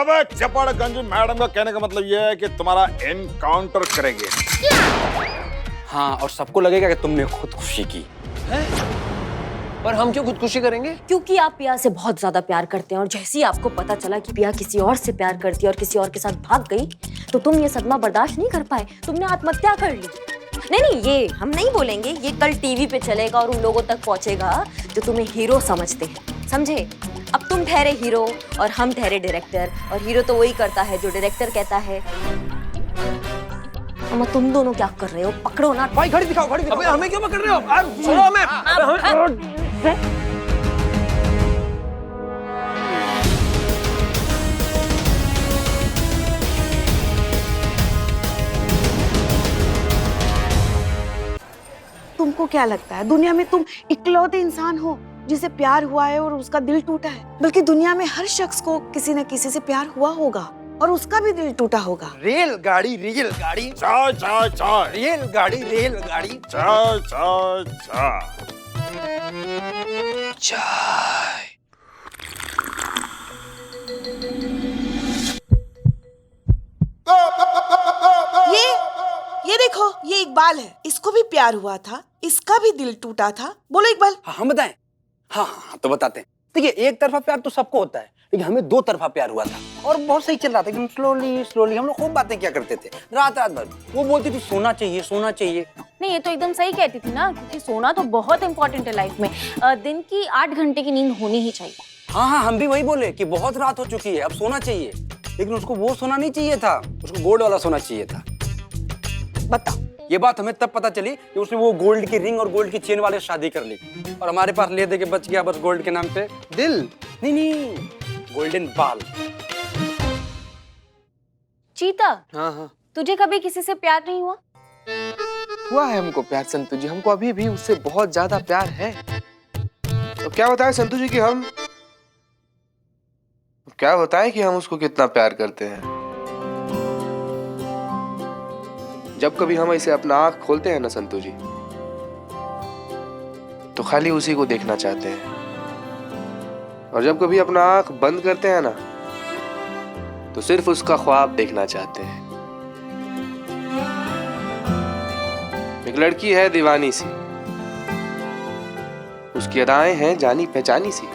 अबे चपड़गंज मैडम का कहने का मतलब यह है कि तुम्हारा एनकाउंटर करेंगे। हाँ, और सबको लगेगा कि तुमने खुदकुशी की है? पर हम क्यों खुदकुशी करेंगे? क्योंकि आप पिया से बहुत ज्यादा प्यार करते हैं और जैसे ही आपको पता चला कि पिया किसी और से प्यार करती है और किसी और के साथ भाग गई तो तुम ये सदमा बर्दाश्त नहीं कर पाए, तुमने आत्महत्या कर ली। नहीं, ये हम नहीं बोलेंगे, ये कल टीवी पे चलेगा और उन लोगों तक पहुंचेगा जो तुम्हें हीरो समझते हैं, समझे? अब तुम ठहरे हीरो और हम ठहरे डायरेक्टर, और हीरो तो वही करता है जो डायरेक्टर कहता है। अम्मा तुम दोनों क्या कर रहे हो? पकड़ो ना भाई, घड़ी दिखाओ, घड़ी दिखाओ। अबे हमें क्यों पकड़ रहे हो? सुनो हमें। तुमको क्या लगता है दुनिया में तुम इकलौते इंसान हो जिसे प्यार हुआ है और उसका दिल टूटा है? बल्कि दुनिया में हर शख्स को किसी न किसी से प्यार हुआ होगा और उसका भी दिल टूटा होगा। रेलगाड़ी चाय चाय चाय रेलगाड़ी चाय चाय चाय। चाय। ये देखो, ये इकबाल है, इसको भी प्यार हुआ था, इसका भी दिल टूटा था। बोलो इकबाल। हाँ, हम बताएं? हाँ, तो बताते हैं। देखिए, एक तरफा प्यार तो सबको होता है, लेकिन हमें दो तरफा प्यार हुआ था और बहुत सही चल रहा था। एकदम स्लोली हम लोग खूब बातें क्या करते थे, रात भर। वो बोलती थी सोना चाहिए। नहीं, ये तो एकदम सही कहती थी ना, क्योंकि सोना तो बहुत इंपॉर्टेंट है लाइफ में। दिन की 8 घंटे की नींद होनी ही चाहिए। हाँ, हम भी वही बोले कि बहुत रात हो चुकी है, अब सोना चाहिए। लेकिन उसको वो सोना नहीं चाहिए था, उसको गोल्ड वाला सोना चाहिए था। बताओ। ये बात हमें तब पता चली कि उसने वो गोल्ड की रिंग और गोल्ड की चेन वाले शादी कर ली और हमारे पास ले दे के बच गया बस गोल्ड के नाम पे दिल। नहीं, गोल्डन बाल। चीता, हाँ, तुझे कभी किसी से प्यार नहीं हुआ? हुआ है हमको प्यार संतु जी, हमको अभी भी उससे बहुत ज्यादा प्यार है। तो क्या बताएं संतु जी कि हम उसको कितना प्यार करते हैं। जब कभी हम इसे अपना आँख खोलते हैं ना संतु जी, तो खाली उसी को देखना चाहते हैं, और जब कभी अपना आँख बंद करते हैं ना, तो सिर्फ उसका ख्वाब देखना चाहते हैं। एक लड़की है दीवानी सी, उसकी अदाएं हैं जानी पहचानी सी।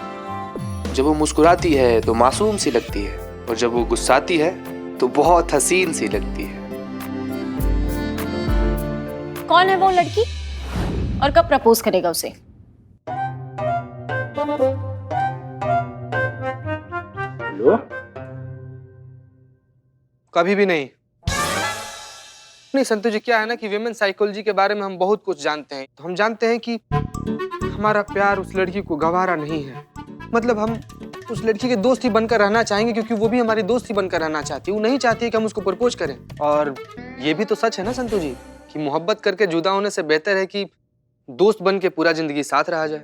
जब वो मुस्कुराती है तो मासूम सी लगती है, और जब वो गुस्साती है तो बहुत हसीन सी लगती है। कौन है वो लड़की और कब प्रपोज करेगा उसे? हेलो? कभी भी नहीं संतु जी। क्या है ना कि विमेन साइकोलॉजी के बारे में हम बहुत कुछ जानते हैं। तो हम जानते हैं कि हमारा प्यार उस लड़की को गवारा नहीं है। मतलब हम उस लड़की के दोस्त ही बनकर रहना चाहेंगे, क्योंकि वो भी हमारी दोस्त ही बनकर रहना चाहती है। वो नहीं चाहती है कि हम उसको प्रपोज करें। और ये भी तो सच है ना संतु जी कि मोहब्बत करके जुदा होने से बेहतर है कि दोस्त बन के पूरा जिंदगी साथ रहा जाए।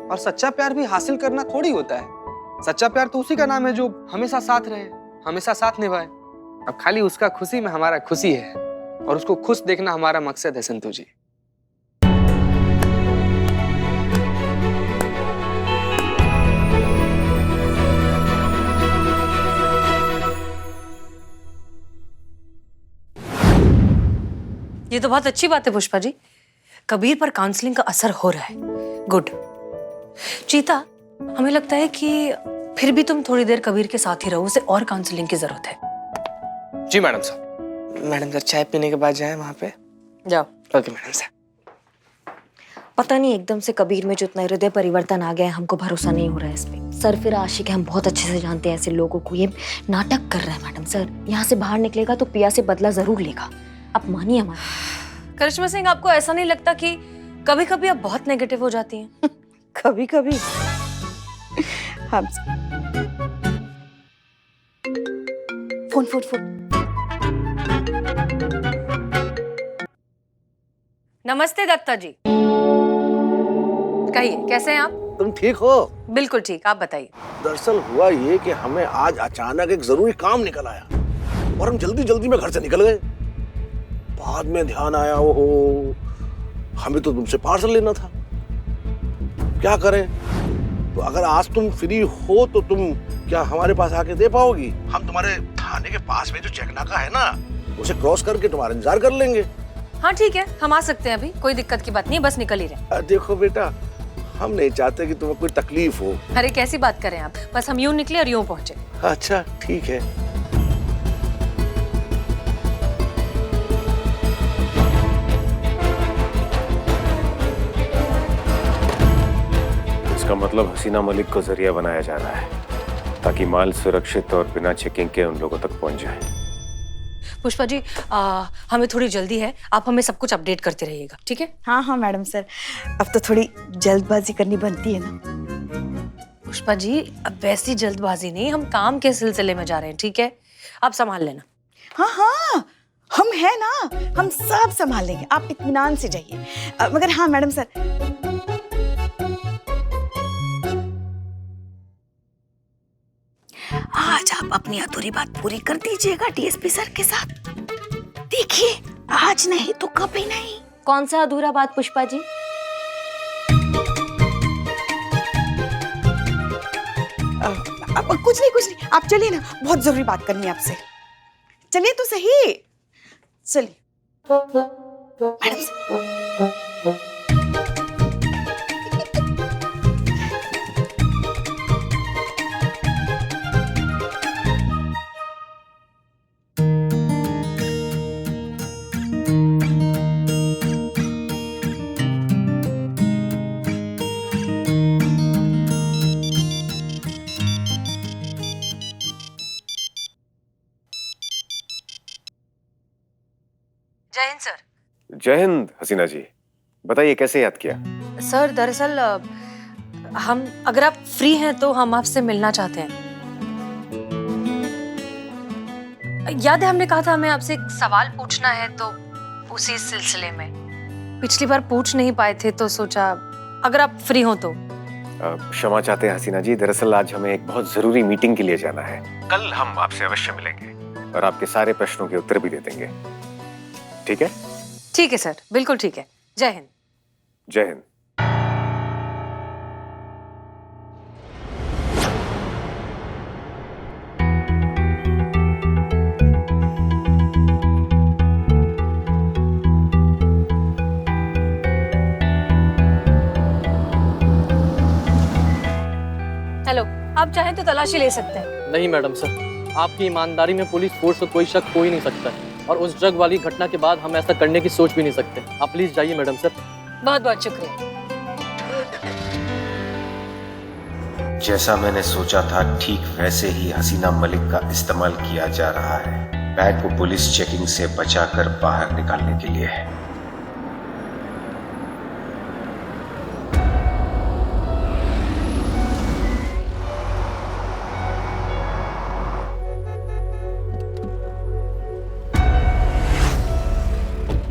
और सच्चा प्यार भी हासिल करना थोड़ी होता है। सच्चा प्यार तो उसी का नाम है जो हमेशा साथ रहे, हमेशा साथ निभाए। अब खाली उसका खुशी में हमारा खुशी है, और उसको खुश देखना हमारा मकसद है संतु जी। ये तो बहुत अच्छी बात है पुष्पा जी, कबीर पर काउंसलिंग का असर हो रहा है। गुड। चीता, हमें लगता है कि फिर भी तुम थोड़ी देर कबीर के साथ ही रहो, उसे और काउंसलिंग की जरूरत है। जी मैडम साहब। मैडम सर, चाय पीने के बाद जाएं वहाँ पे? जाओ। ओके मैडम साहब। पता नहीं एकदम से कबीर में जो इतना हृदय परिवर्तन आ गया है, हमको भरोसा नहीं हो रहा है इस पे। सर फिर आशिक है, हम बहुत अच्छे से जानते हैं ऐसे लोगों को। ये नाटक कर रहा है मैडम सर। यहाँ से बाहर निकलेगा तो पिया से बदला जरूर लेगा। आप मानिए हमारा। करिश्मा सिंह, आपको ऐसा नहीं लगता कि कभी कभी आप बहुत नेगेटिव हो जाती हैं? कभी कभी हम फोन नमस्ते दत्ता जी। कहिए, कैसे हैं आप? तुम ठीक हो? बिल्कुल ठीक, आप बताइए। दरअसल हुआ ये कि हमें आज अचानक एक जरूरी काम निकल आया और हम जल्दी जल्दी में घर से निकल गए। बाद में ध्यान आया, ओहो, हमें तो तुमसे पार्सल लेना था। क्या करें? तो अगर आज तुम फ्री हो तो तुम क्या हमारे पास आके दे पाओगी? हम तुम्हारे थाने के पास में जो चेक नाका है ना, उसे क्रॉस करके तुम्हारा इंतजार कर लेंगे। हाँ ठीक है, हम आ सकते हैं अभी, कोई दिक्कत की बात नहीं है, बस निकल ही रहे। देखो बेटा, हम नहीं चाहते कि तुम्हें कोई तकलीफ हो। अरे कैसी बात करें आप, बस हम यूं निकले और यूं पहुंचे। अच्छा ठीक है। इसका मतलब हसीना मलिक को जरिया बनाया जा रहा है ताकि माल सुरक्षित और बिना चेकिंग के उन लोगों तक पहुंच जाए। पुष्पा जी, हमें थोड़ी जल्दी है, आप हमें सब कुछ अपडेट करते रहिएगा, ठीक है? हाँ हाँ मैडम सर, अब तो थोड़ी जल्दबाजी करनी बनती है ना। पुष्पा जी, अब वैसी जल्दबाजी नहीं, हम काम के सिलसिले में जा रहे हैं, ठीक है? आप संभाल लेना। हाँ हाँ, हम हैं ना, हम सब संभाल लेंगे, आप इत्मीनान से जाइए। मगर हाँ मैडम सर, आज आप अपनी अधूरी बात पूरी कर दीजिएगा डीएसपी सर के साथ। देखिए, आज नहीं तो कभी नहीं। कौन सा अधूरा बात पुष्पा जी? अब कुछ नहीं, आप चलिए ना, बहुत जरूरी बात करनी है आपसे। चलिए तो सही, चलिए मैडम सर। जय हिंद सर। जय हिंद हसीना जी, बताइए कैसे याद किया? सर दरअसल हम, अगर आप फ्री हैं तो हम आपसे मिलना चाहते हैं। याद है हमने कहा था हमें आपसे एक सवाल पूछना है, तो उसी सिलसिले में पिछली बार पूछ नहीं पाए थे, तो सोचा अगर आप फ्री हो तो। क्षमा चाहते हैं हसीना जी, दरअसल आज हमें एक बहुत जरूरी मीटिंग के लिए जाना है। कल हम आपसे अवश्य मिलेंगे और आपके सारे प्रश्नों के उत्तर भी दे देंगे, ठीक है? ठीक है सर, बिल्कुल ठीक है। जय हिंद। जय हिंद। हेलो, आप चाहें तो तलाशी ले सकते हैं। नहीं मैडम सर, आपकी ईमानदारी में पुलिस फोर्स को कोई शक हो ही नहीं सकता है, और उस ड्रग वाली घटना के बाद हम ऐसा करने की सोच भी नहीं सकते। आप प्लीज जाइए मैडम सर। बहुत बहुत शुक्रिया। जैसा मैंने सोचा था ठीक वैसे ही हसीना मलिक का इस्तेमाल किया जा रहा है, बैग को पुलिस चेकिंग से बचाकर बाहर निकालने के लिए।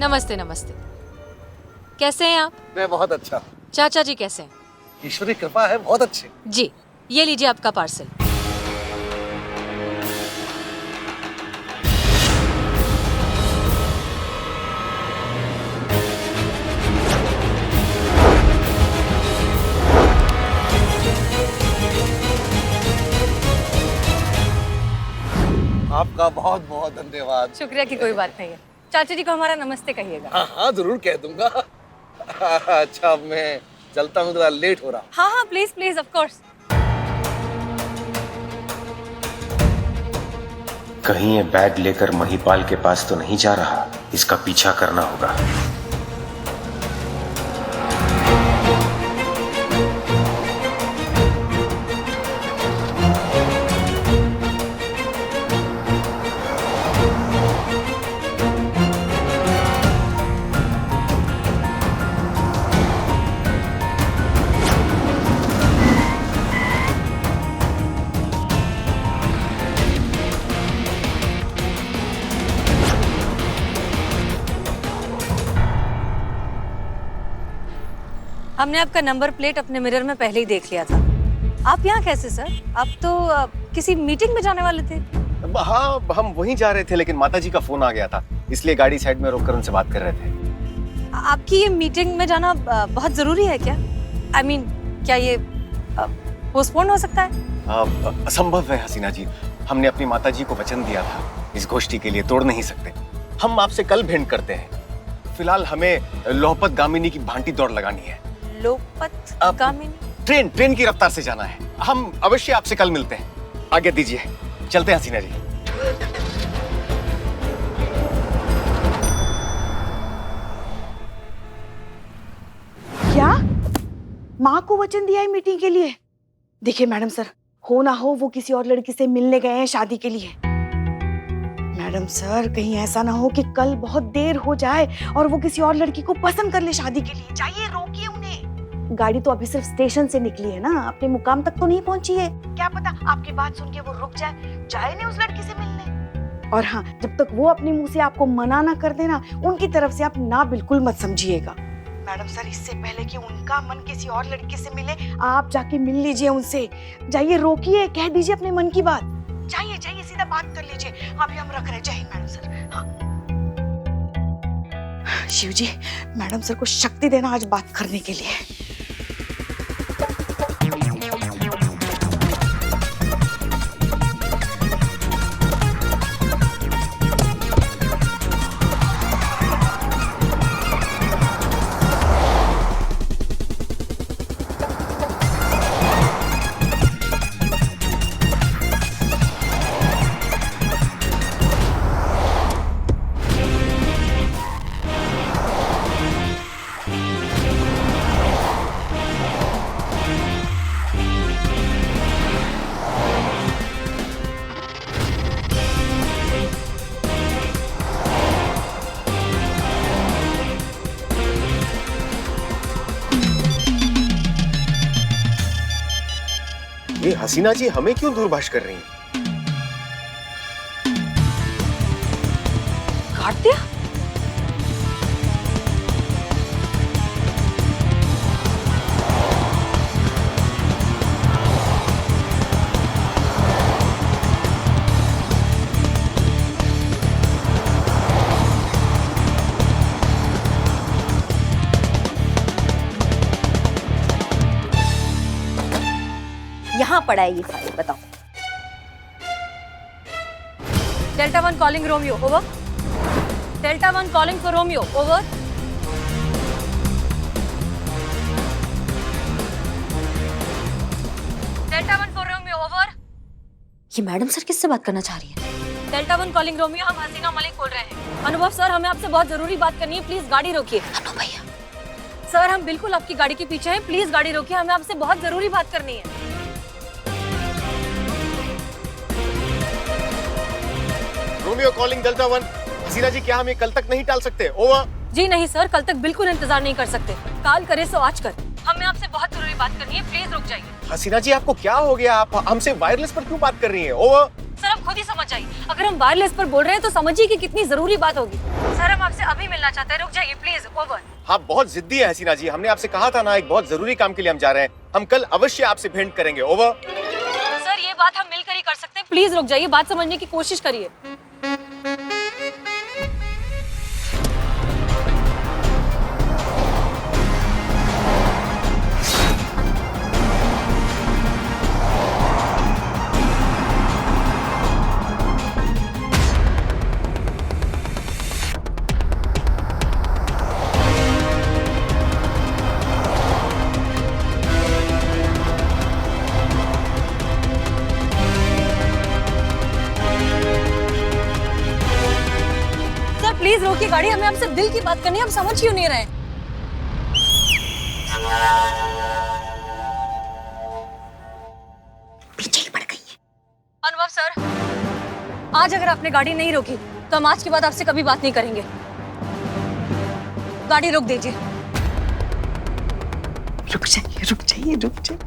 नमस्ते नमस्ते, कैसे हैं आप? मैं बहुत अच्छा। चाचा जी कैसे हैं? ईश्वरी कृपा है, बहुत अच्छे। जी, ये लीजिए आपका पार्सल। आपका बहुत बहुत धन्यवाद। शुक्रिया की कोई बात नहीं है। चाचा जी को हमारा नमस्ते कहिएगा। हाँ हाँ जरूर कह दूंगा। अच्छा मैं चलता हूँ, थोड़ा लेट हो रहा। हाँ हाँ प्लीज प्लीज, ऑफ कोर्स। कहीं ये बैग लेकर महिपाल के पास तो नहीं जा रहा, इसका पीछा करना होगा। हमने आपका नंबर प्लेट अपने मिरर में पहले ही देख लिया था। आप यहाँ कैसे सर? आप तो किसी मीटिंग में जाने वाले थे। हाँ, हम वहीं जा रहे थे, लेकिन माताजी का फोन आ गया था, इसलिए गाड़ी साइड में रोककर उनसे बात कर रहे थे। आपकी ये मीटिंग में जाना बहुत जरूरी है क्या? I mean, क्या ये पोस्टपोन हो सकता है? असंभव है हसीना जी। हमने अपनी माताजी को वचन दिया था, इस गोष्ठी के लिए तोड़ नहीं सकते। हम आपसे कल भेंट करते हैं। फिलहाल हमें लोहपत गामिनी की भांटी दौड़ लगानी है। लोहपत गामिनी? ट्रेन की रफ्तार से जाना है। हम अवश्य आपसे कल मिलते हैं। आगे दीजिए, चलते हैं हसीना जी। क्या माँ को वचन दिया है मीटिंग के लिए? देखिए मैडम सर, हो ना हो वो किसी और लड़की से मिलने गए हैं शादी के लिए। मैडम सर, कहीं ऐसा ना हो कि कल बहुत देर हो जाए और वो किसी और लड़की को पसंद कर ले शादी के लिए। जाइए, रोकिए उन्हें। गाड़ी तो अभी सिर्फ स्टेशन से निकली है ना, अपने मुकाम तक तो नहीं पहुंची है। क्या पता आपकी बात सुन के वो रुक जाए नहीं उस लड़की से मिलने। और हाँ, जब तक वो अपने मुंह से आपको मना ना कर देना, उनकी तरफ से आप ना बिल्कुल मत समझिएगा। मैडम सर, इससे पहले कि उनका मन किसी और लड़के से मिले, आप जाके मिल लीजिए उनसे। जाइए, रोकिए, कह दीजिए अपने मन की बात। जाइए, सीधा बात कर लीजिए। अभी हम रख रहे। जय हिंद मैडम सर। हाँ। शिव जी, मैडम सर को शक्ति देना आज बात करने के लिए। ये हसीना जी हमें क्यों दूरभाष कर रही हैं? काट दिया? यहाँ पड़ा है ये फाइल, बताओ। Delta 1 calling Romeo, over. Delta 1 calling for Romeo, over. Delta 1 for Romeo, over. ये मैडम सर किससे बात करना चाह रही है? डेल्टा 1 कॉलिंग रोमियो, हम हसीना मलिक बोल रहे हैं। अनुभव सर, हमें आपसे बहुत जरूरी बात करनी है, प्लीज गाड़ी रोकिए। अनु भैया, सर, हम बिल्कुल आपकी गाड़ी के पीछे हैं, प्लीज गाड़ी रोकिए, हमें आपसे बहुत जरूरी बात करनी है। Romeo calling delta 1। हसीना जी, क्या हम ये कल तक नहीं टाल सकते? ओवर। जी नहीं सर, कल तक बिल्कुल इंतजार नहीं कर सकते। काल करे सो आज कर, हमें आपसे बहुत जरूरी बात करनी है, प्लीज रुक जाइए। हसीना जी, आपको क्या हो गया? आप हमसे वायरलेस पर क्यों बात कर रही हैं? ओवर। सर, आप खुद ही समझ जाइए, अगर हम वायरलेस पर बोल रहे हैं तो समझिए कि कितनी जरूरी बात होगी। सर, हम आपसे अभी मिलना चाहते हैं, रुक जाइए प्लीज, ओवर। आप बहुत जिद्दी है हसीना जी, हमने आपसे कहा था ना, एक बहुत जरूरी काम के लिए हम जा रहे हैं। हम कल अवश्य आपसे भेंट करेंगे। ओवर। सर, ये बात हम मिलकर ही कर सकते हैं, प्लीज रुक जाइए, बात समझने की कोशिश करिए। प्लीज रोकिए गाड़ी, हमें आपसे दिल की बात करनी है, हम समझ क्यों नहीं रहे? पीछे ही पड़ गई है। अनुभव सर, आज अगर आपने गाड़ी नहीं रोकी तो हम आज के बाद आपसे कभी बात नहीं करेंगे। गाड़ी रोक दीजिए। रुक जाइए।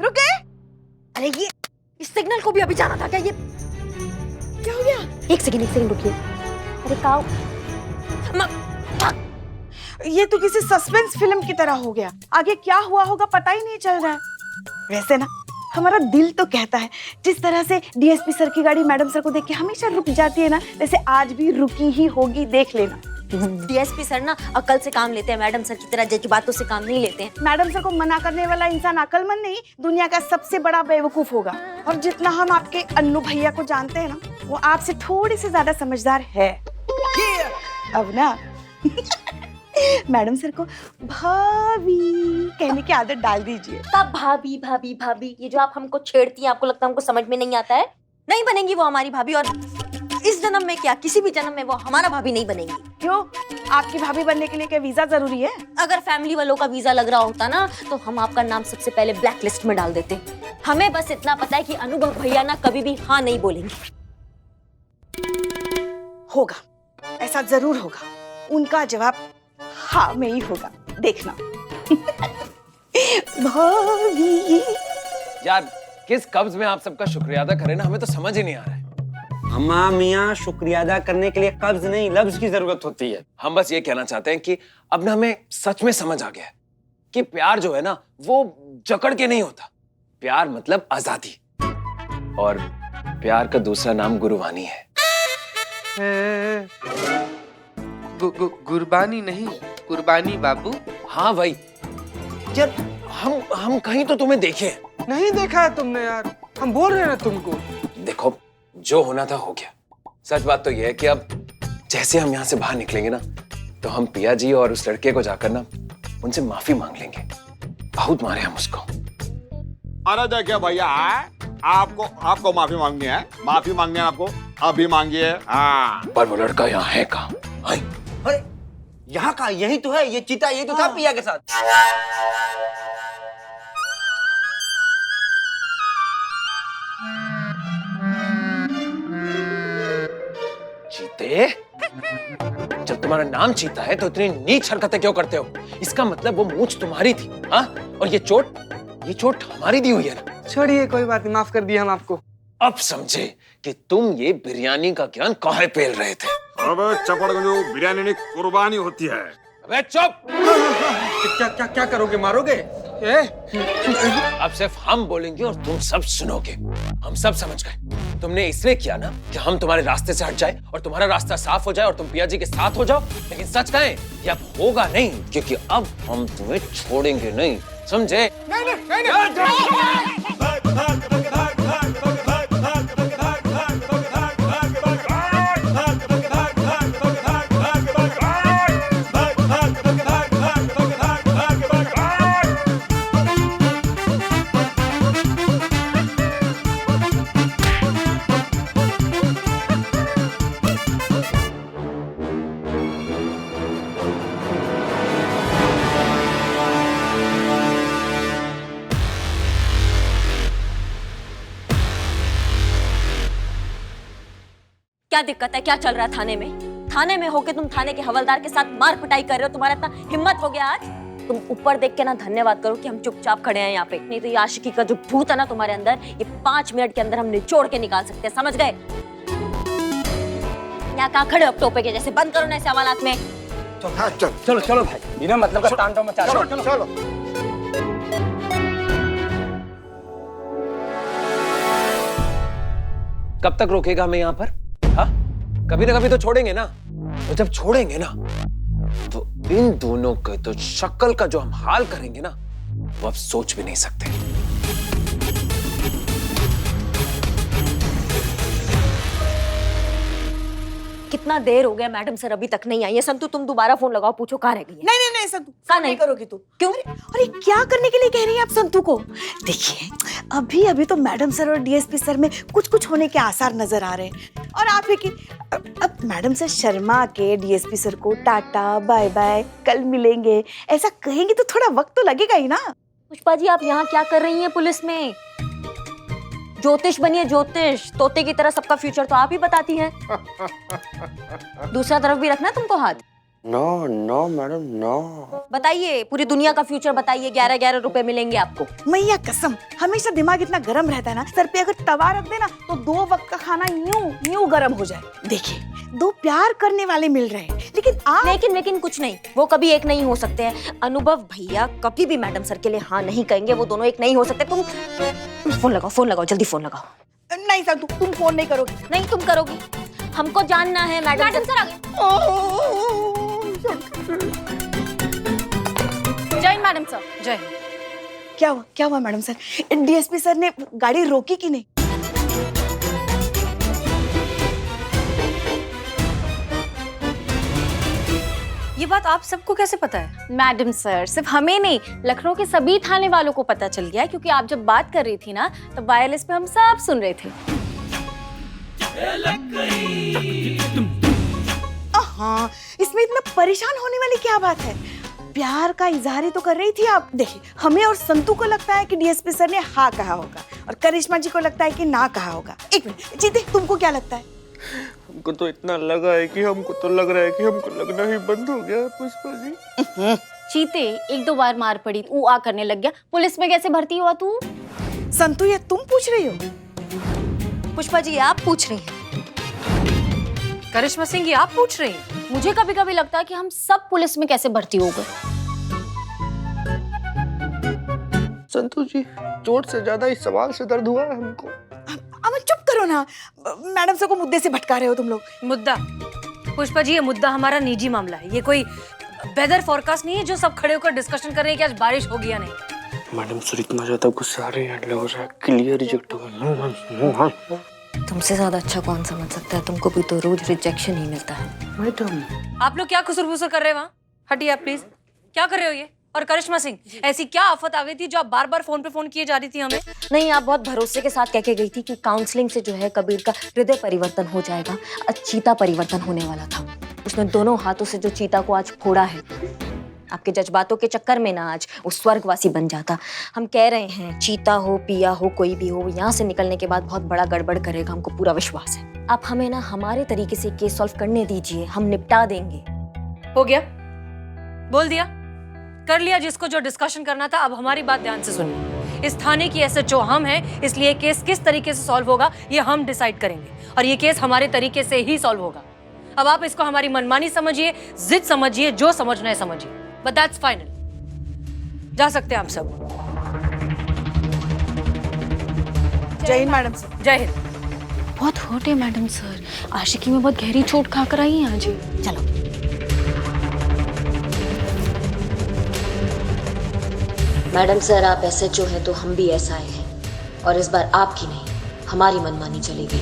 रुके। अरे ये इस सिग्नल को भी अभी जाना था क्या? ये क्या हो गया? एक सेकंड रुकिए। अरे काऊ, ये तो किसी सस्पेंस फिल्म की तरह हो गया। आगे क्या हुआ होगा पता ही नहीं चल रहा है। वैसे ना हमारा दिल तो कहता है, जिस तरह से डीएसपी सर की गाड़ी मैडम सर को देख के हमेशा रुक जाती है ना, वैसे आज भी रुकी ही होगी, देख लेना। डीएसपी सर ना अकल से काम लेते हैं, मैडम सर की तरह जज्बातों से काम नहीं लेते हैं। मैडम सर को मना करने वाला इंसान अकलमंद नहीं, दुनिया का सबसे बड़ा बेवकूफ होगा। और जितना हम आपके अन्नू भैया को जानते हैं ना, वो आपसे थोड़ी सी ज्यादा समझदार है। अब ना मैडम सर को भाभी कहने की आदत डाल दीजिए। तब भाभी भाभी भाभी, ये जो आप हमको छेड़ती हैं, आपको लगता है हमको समझ में नहीं आता है? नहीं बनेंगी वो हमारी भाभी, और इस जन्म में क्या किसी भी जन्म में वो हमारा भाभी नहीं बनेंगी। क्यों? आपकी भाभी बनने के लिए क्या वीजा जरूरी है? अगर फैमिली वालों का वीजा लग रहा होता ना, तो हम आपका नाम सबसे पहले ब्लैक लिस्ट में डाल देते। हमें बस इतना पता है कि अनुभव भैया ना कभी भी हाँ नहीं बोलेंगे। होगा, ऐसा जरूर होगा। उनका जवाब हाँ में ही होगा, देखना। भाभी यार किस कब्ज में आप सबका शुक्रिया अदा करें ना, हमें तो समझ ही नहीं आ रहा है। अम्मा मियाँ, शुक्रिया अदा करने के लिए कब्ज नहीं लफ्ज की जरूरत होती है। हम बस ये कहना चाहते हैं कि अब ना हमें सच में समझ आ गया है कि प्यार जो है ना वो जकड़ के नहीं होता। प्यार मतलब आजादी, और प्यार का दूसरा नाम गुरबानी है। गुरबानी नहीं, कुर्बानी बाबू। हाँ भाई, यार हम कहीं तो तुम्हें देखे। नहीं देखा है तुमने यार, हम बोल रहे हैं ना तुमको। देखो, जो होना था हो गया। सच बात तो यह है कि अब जैसे हम यहाँ से बाहर निकलेंगे ना, तो हम पिया जी और उस लड़के को जाकर ना उनसे माफी मांग लेंगे। बहुत मारे हम उसको। अरे देखिए भैया, आपको माफी मांगनी है? माफी मांगनी है आपको? अभी मांगिए। हाँ, पर वो लड़का यहाँ है कहाँ? अरे यहाँ का यही तो है, ये चीता यही तो था पिया के साथ। चीते? जब तुम्हारा नाम चीता है तो इतनी नीच हरकतें क्यों करते हो? इसका मतलब वो मूंछ तुम्हारी थी, हाँ? और ये चोट हमारी दी हुई है ना। छोड़िए, कोई बात नहीं, माफ कर दिया हम आपको। अब समझे कि तुम ये बिरयानी का ज्ञान काहे पेल रहे थे। अबे चपड़गंजू, बिरयानी नहीं कुर्बानी होती है। अबे चुप! क्या क्या क्या करोगे, मारोगे? अब सिर्फ हम बोलेंगे और तुम सब सुनोगे। हम सब समझ गए, तुमने इसलिए किया ना कि हम तुम्हारे रास्ते से हट जाए और तुम्हारा रास्ता साफ हो जाए और तुम पिया जी के साथ हो जाओ। लेकिन सच कहें, ये अब होगा नहीं, क्योंकि अब हम तुम्हें छोड़ेंगे नहीं, समझे? क्या दिक्कत है? क्या चल रहा है थाने में? थाने में होके तुम थाने के हवलदार के साथ मार पिटाई कर रहे हो। तुम्हारा इतना हिम्मत हो गया आज? तुम ऊपर देख के ना धन्यवाद करो कि हम चुपचाप खड़े हैं यहाँ पे। नहीं तो ये आशिकी का जो भूत है ना तुम्हारे अंदर, ये 5 मिनट के अंदर हम निचोड़ के निकाल सकते हैं, समझ गए? यहाँ कहाँ खड़े हो टोपे के जैसे? बंद करो ना ऐसे हवालात में। चलो चलो भाई, बिना मतलब का तांडव मचा रहे हो। चलो। कब तक रोकेगा हमें यहाँ पर? हाँ, कभी ना कभी तो छोड़ेंगे ना। और जब छोड़ेंगे ना, तो इन दोनों के तो शक्ल का जो हम हाल करेंगे ना, वो आप सोच भी नहीं सकते। कितना देर हो गया, मैडम सर अभी तक नहीं आई है। संतु तुम दोबारा फोन लगाओ, पूछो कहाँ रह गई है। नहीं संतु, कहाँ नहीं करोगी तुम? क्यों? अरे क्या करने के लिए कह रही हैं आप संतु को? देखिए, अभी तो मैडम सर और डीएसपी सर में कुछ होने के आसार नजर आ रहे हैं। और आप है कि अब मैडम सर शर्मा के डीएसपी सर को टाटा बाय बाय, कल मिलेंगे ऐसा कहेंगे तो थोड़ा वक्त तो लगेगा ही ना। पुष्पा जी, आप यहाँ क्या कर रही हैं पुलिस में? ज्योतिष बनिए, ज्योतिष। तोते की तरह सबका फ्यूचर तो आप ही बताती हैं। दूसरा तरफ भी रखना तुमको हाथ। No no madam no. बताइए, पूरी दुनिया का फ्यूचर बताइए। 11-11 रुपए मिलेंगे आपको। मैया कसम, हमेशा दिमाग इतना गर्म रहता है ना, सर पे अगर तवा रख देना तो 2 वक्त का खाना यूं गर्म हो जाए। देखिए, 2 प्यार करने वाले मिल रहे हैं, लेकिन आप लेकिन कुछ नहीं, वो कभी एक नहीं हो सकते हैं। अनुभव भैया कभी भी मैडम सर के लिए हाँ नहीं कहेंगे। वो दोनों एक नहीं हो सकते। तुम फोन लगाओ, जल्दी फोन लगाओ। नहीं सर, तुम फोन नहीं करोगे। नहीं, तुम करोगी। हमको जानना है मैडम सर। जय हिंद मैडम सर। जय हिंद। क्या हुआ मैडम सर? डीएसपी सर ने गाड़ी रोकी कि नहीं? ये बात आप सबको कैसे पता है? मैडम सर, सिर्फ हमें नहीं, लखनऊ के सभी थाने वालों को पता चल गया है, क्योंकि आप जब बात कर रही थी ना, तो वायरलेस पे हम सब सुन रहे थे। हाँ, इसमें इतना परेशान होने वाली क्या बात है? प्यार का इजहार ही तो कर रही थी आप। देखिए, हमें और संतू को लगता है कि डीएसपी सर ने हाँ कहा होगा, और करिश्मा जी को लगता है कि ना कहा होगा। एक मिनट जीते, तुमको क्या लगता है? हमको तो इतना लगा है कि हमको तो लग रहा है कि हमको लगना ही बंद हो गया पुष्पा जी। चीते 1-2 बार मार पड़ी, ऊ आ करने लग गया। पुलिस में कैसे भर्ती हुआ तू? संतू, ये तुम पूछ रही हो? पुष्पा जी, आप पूछ रही हैं? करिश्मा सिंह, ये आप पूछ रही हैं? मुझे कभी कभी लगता है कि हम सब पुलिस में कैसे भर्ती हो गए। संतोष जी, चोट से ज्यादा इस सवाल से दर्द हुआ है हमको। अब चुप करो ना, मैडम सर को मुद्दे से भटका रहे हो तुम लोग। मुद्दा? पुष्पा जी, ये मुद्दा हमारा निजी मामला है। ये कोई वेदर फोरकास्ट नहीं है जो सब खड़े होकर डिस्कशन कर रहे हैं कि आज बारिश होगी या नहीं। मैडम सर इतना ज्यादा गुस्सा रहे हैं, लग रहा है क्लियर रिजेक्ट होगा। तुमसे ज्यादा अच्छा कौन समझ सकता है? तुमको भी तो रोज रिजेक्शन ही मिलता है। मैडम, आप लोग क्या खुसर-फुसर कर रहे हैं वहाँ? हटिए आप प्लीज। क्या कर रहे हो ये? और करिश्मा सिंह, ऐसी क्या आफत आ गई थी जो आप बार-बार फोन पे फोन किए जा रही थी हमें? नहीं, आप बहुत भरोसे के साथ कह के गई थी कि काउंसलिंग से जो है कबीर का हृदय परिवर्तन हो जाएगा। आज चीता परिवर्तन होने वाला था। उसने दोनों हाथों से जो चीता को आज फोड़ा है, आपके जज्बातों के चक्कर में ना आज वो स्वर्गवासी बन जाता। हम कह रहे हैं, चीता हो, पिया हो, कोई भी हो, यहाँ से निकलने के बाद बहुत बड़ा गड़बड़ करेगा, हमको पूरा विश्वास है। आप हमें ना हमारे तरीके से केस सॉल्व करने दीजिए, हम निपटा देंगे। हो गया? बोल दिया? कर लिया जिसको जो डिस्कशन करना था। अब हमारी बात ध्यान से सुनिए। इस थाने की एसएचओ हम हैं, इसलिए केस किस तरीके से सॉल्व होगा ये हम डिसाइड करेंगे, और ये केस हमारे तरीके से ही सॉल्व होगा। अब आप इसको हमारी मनमानी समझिए, जिद समझिए, जो समझना है समझिए, बट दैट्स फाइनल। जा सकते हैं आप सब। जय हिंद मैडम सर। जय हिंद। बहुत हर्ट है मैडम सर, आशिकी में बहुत गहरी चोट खा कर आई हैं आज। चलो मैडम सर, आप एसएचओ हैं तो हम भी एसआई हैं, और इस बार आपकी नहीं हमारी मनमानी चलेगी।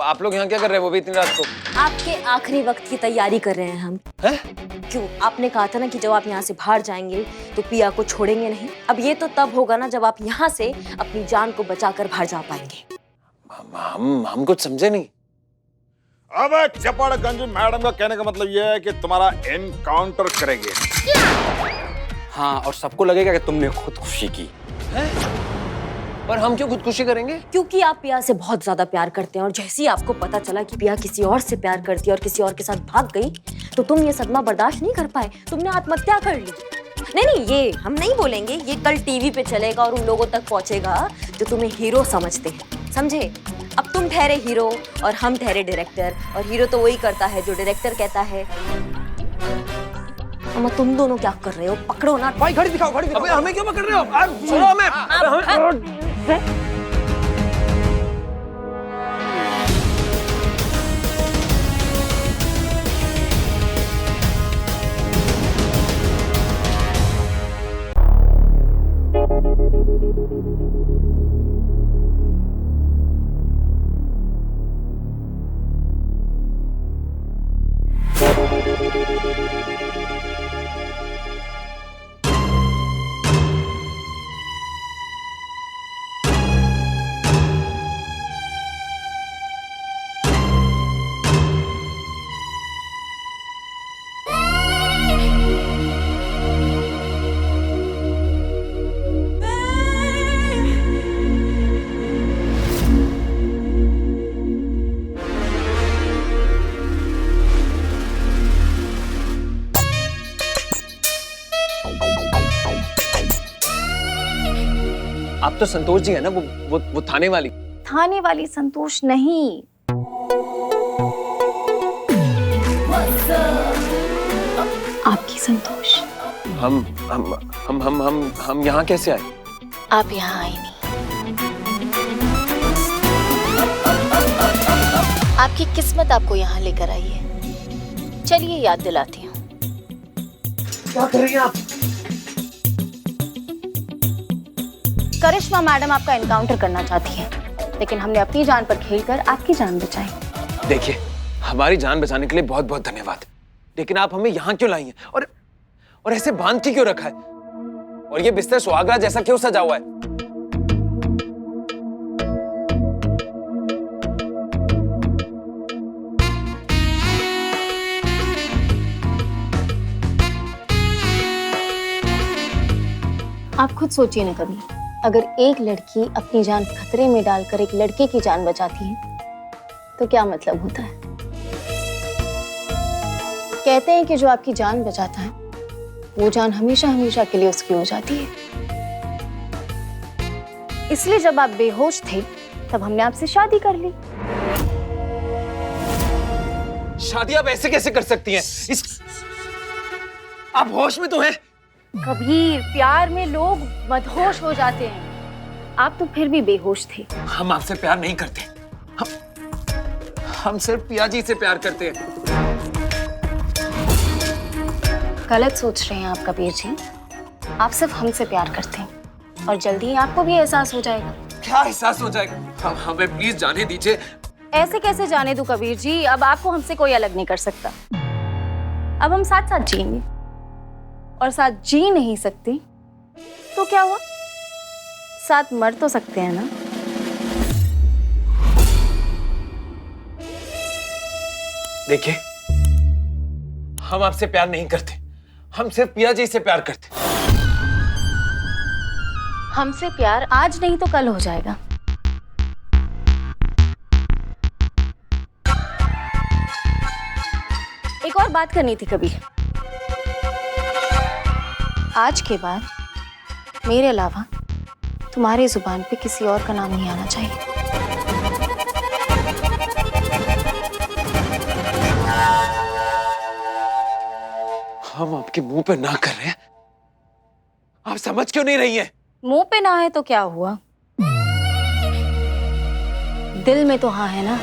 आप लोग यहाँ क्या कर रहे हैं वो भी इतनी रात को? आपके आखिरी वक्त की तैयारी कर रहे हैं हम। हैं? क्यों? आपने कहा था ना कि जब आप यहाँ से बाहर जाएंगे तो पिया को छोड़ेंगे नहीं। अब ये तो तब होगा ना जब आप यहाँ से अपनी जान को बचाकर बाहर जा पाएंगे। हम कुछ समझे नहीं। अब चपड़गंज मैडम का कहने का मतलब यह है कि तुम्हारा एनकाउंटर करेंगे। हाँ, और सबको लगेगा कि तुमने खुदकुशी की। पर हम क्यों खुदकुशी करेंगे? क्योंकि आप पिया से बहुत ज्यादा प्यार करते हैं, और जैसे ही आपको पता चला कि पिया किसी और से प्यार करती है और किसी और के साथ भाग गई, तो तुम ये सदमा बर्दाश्त नहीं कर पाए, तुमने आत्महत्या कर ली। नहीं, ये हम नहीं बोलेंगे, ये कल टीवी पे चलेगा और उन लोगों तक पहुंचेगा जो तुम्हें हीरो समझते हैं, समझे? अब तुम ठहरे हीरो और हम ठहरे डायरेक्टर, और हीरो तो वही करता है जो डायरेक्टर कहता है। अम्मा, तुम दोनों क्या कर रहे हो? पकड़ो ना भाई, घड़ी दिखाओ, घड़ी दिखाओ। अबे हमें क्यों पकड़ रहे हो? आप छोड़ो हमें। आप तो संतोष जी है ना, वो थाने वाली। थाने वाली संतोष नहीं, आपकी संतोष। हम यहाँ कैसे आए? आप यहाँ आए नहीं, आपकी किस्मत आपको यहाँ लेकर आई है। चलिए याद दिलाती हूँ। क्या कर रही हैं आप? करिश्मा मैडम आपका एनकाउंटर करना चाहती है, लेकिन हमने अपनी जान पर खेलकर आपकी जान बचाई। देखिए, हमारी जान बचाने के लिए बहुत बहुत धन्यवाद, लेकिन आप हमें यहाँ क्यों लाई हैं और ऐसे बांध के क्यों रखा है? और ये बिस्तर सुहागरात जैसा क्यों सजा हुआ है? आप खुद सोचिए ना कभी, अगर एक लड़की अपनी जान खतरे में डालकर एक लड़के की जान बचाती है तो क्या मतलब होता है। कहते हैं कि जो आपकी जान बचाता है वो जान हमेशा हमेशा के लिए उसकी हो जाती है। इसलिए जब आप बेहोश थे तब हमने आपसे शादी कर ली। शादी आप ऐसे कैसे कर सकती हैं? आप होश में तो हैं? कबीर, प्यार में लोग मदहोश हो जाते हैं, आप तो फिर भी बेहोश थे। हम आपसे प्यार नहीं करते, हम सिर्फ पिया जी से प्यार करते हैं। गलत सोच रहे हैं आप कबीर जी, आप सिर्फ हमसे प्यार करते हैं और जल्दी ही आपको भी एहसास हो जाएगा। क्या एहसास हो जाएगा? हमें प्लीज जाने दीजिए। ऐसे कैसे जाने दूं कबीर जी, अब आपको हमसे कोई अलग नहीं कर सकता। अब हम साथ साथ जिएंगे, और साथ जी नहीं सकते तो क्या हुआ, साथ मर तो सकते हैं ना। देखिए, हम आपसे प्यार नहीं करते, हम सिर्फ पिया जी से प्यार करते। हमसे प्यार आज नहीं तो कल हो जाएगा। एक और बात करनी थी कबीर, आज के बाद मेरे अलावा तुम्हारी जुबान पे किसी और का नाम नहीं आना चाहिए। हम आपके मुंह पे ना कर रहे हैं, आप समझ क्यों नहीं रही हैं? मुंह पे ना है तो क्या हुआ, दिल में तो हाँ है ना।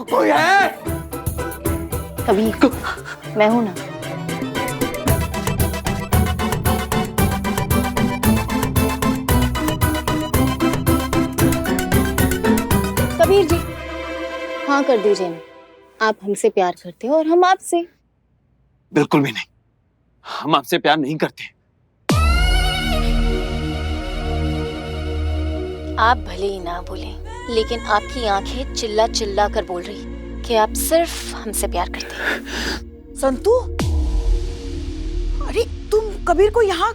कोई है? कबीर, मैं हूं ना। कबीर जी, हाँ कर दीजिए ना, आप हमसे प्यार करते हो और हम आपसे। बिल्कुल भी नहीं, हम आपसे प्यार नहीं करते। आप भले ही ना बोलें, लेकिन आपकी आंखें चिल्ला चिल्ला कर बोल रही कि आप सिर्फ हमसे प्यार करते हैं। संतू, अरे तुम कबीर को यहाँ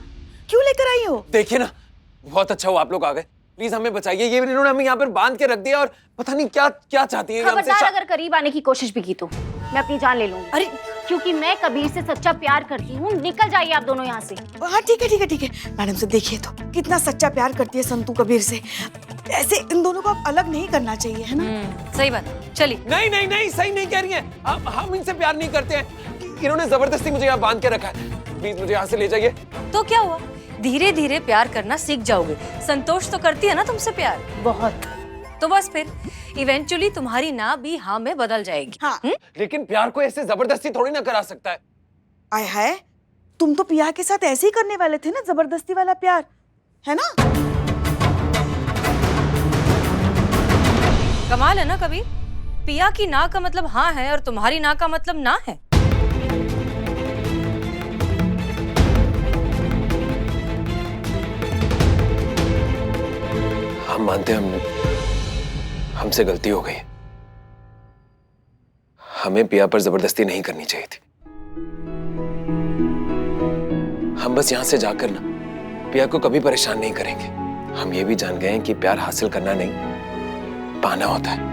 क्यों लेकर आई हो? देखिए ना, बहुत अच्छा हुआ आप लोग आ गए। प्लीज हमें बचाइए, ये इन्होंने हमें यहाँ पर बांध के रख दिया और पता नहीं क्या क्या चाहती है। खबरदार अगर करीब आने की कोशिश भी की तो मैं अपनी जान ले लूंगी। अरे क्योंकि मैं कबीर से सच्चा प्यार करती हूँ। निकल जाइए आप दोनों यहाँ से। हाँ ठीक है ठीक है ठीक है, मैडम से देखिए तो कितना सच्चा प्यार करती है संतू कबीर से। ऐसे इन दोनों को अब अलग नहीं करना चाहिए, है ना? सही बात, चलिए। नहीं नहीं नहीं, सही नहीं कह रही हैं। हम इनसे प्यार नहीं करते हैं, इन्होंने जबरदस्ती मुझे यहाँ बांध के रखा है। प्लीज मुझे यहाँ से ले जाइए। तो क्या हुआ, धीरे धीरे प्यार करना सीख जाओगे। संतोष तो करती है ना तुमसे प्यार बहुत, तो बस फिर इवेंचुअली तुम्हारी ना भी हाँ में बदल जाएगी। हाँ। लेकिन प्यार को ऐसे जबरदस्ती थोड़ी ना करा सकता है। आय हाय, तुम तो पिया के साथ ऐसे ही करने वाले थे ना, जबरदस्ती वाला प्यार, है ना? कमाल है ना कबीर, पिया की ना का मतलब हाँ है और तुम्हारी ना का मतलब ना है। हम मानते हैं हमसे गलती हो गई। हमें पिया पर जबरदस्ती नहीं करनी चाहिए थी। हम बस यहां से जाकर ना पिया को कभी परेशान नहीं करेंगे। हम ये भी जान गए हैं कि प्यार हासिल करना नहीं, पाना होता है।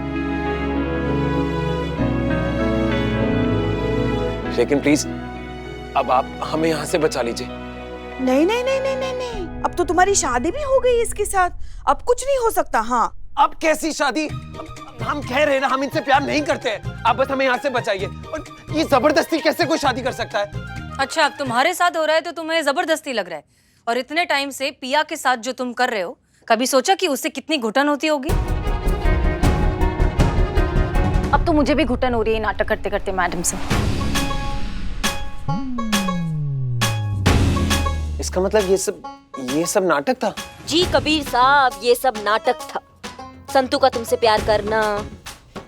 लेकिन प्लीज अब आप हमें यहाँ से बचा लीजिए। नहीं नहीं नहीं नहीं नहीं नहीं, अब तो तुम्हारी शादी भी हो गई इसके साथ, अब कुछ नहीं हो सकता। हाँ अब कैसी शादी? हम कह रहे हैं ना हम इनसे प्यार नहीं करते हैं, आप बस हमें यहाँ से बचाइए। और ये जबरदस्ती कैसे कोई शादी कर सकता है? अच्छा, अब तुम्हारे साथ हो रहा है तो तुम्हें जबरदस्ती लग रहा है, और इतने टाइम से पिया के साथ जो तुम कर रहे हो, कभी सोचा कि उससे कितनी घुटन होती होगी? अब तो मुझे भी घुटन हो रही है नाटक करते करते मैडम से। इसका मतलब ये सब नाटक था? जी कबीर साहब, ये सब नाटक था। संतू का तुमसे प्यार करना,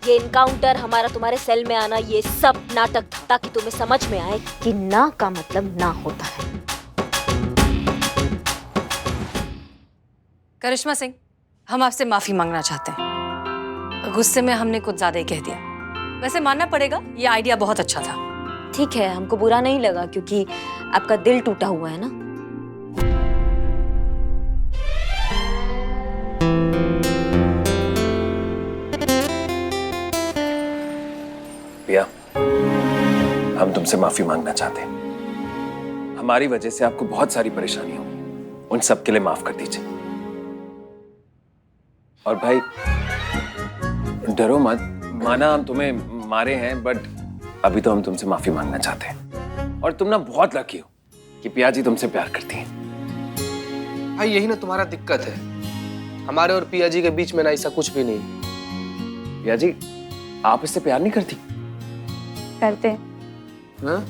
ये इनकाउंटर, हमारा तुम्हारे सेल में आना, ये सब नाटक था, ताकि तुम्हें समझ में आए कि ना का मतलब ना होता है। करिश्मा सिंह, हम आपसे माफी मांगना चाहते हैं, गुस्से में हमने कुछ ज्यादा ही कह दिया। वैसे मानना पड़ेगा, ये आइडिया बहुत अच्छा था। ठीक है, हमको बुरा नहीं लगा क्योंकि आपका दिल टूटा हुआ है ना। पिया, हम तुमसे माफी मांगना चाहते हैं। हमारी वजह से आपको बहुत सारी परेशानी हुई, उन सब के लिए माफ कर दीजिए। और भाई डरो मत, माना हम तुम्हें मारे हैं, बट अभी तो हम तुमसे माफी मांगना चाहते हैं। और तुम ना बहुत लकी हो कि पिया जी तुमसे प्यार करती हैं। भाई यही ना तुम्हारा दिक्कत है, हमारे और पिया जी के बीच में ना ऐसा कुछ भी नहीं। पिया जी, आप इससे प्यार नहीं करती? करते हैं, हाँ?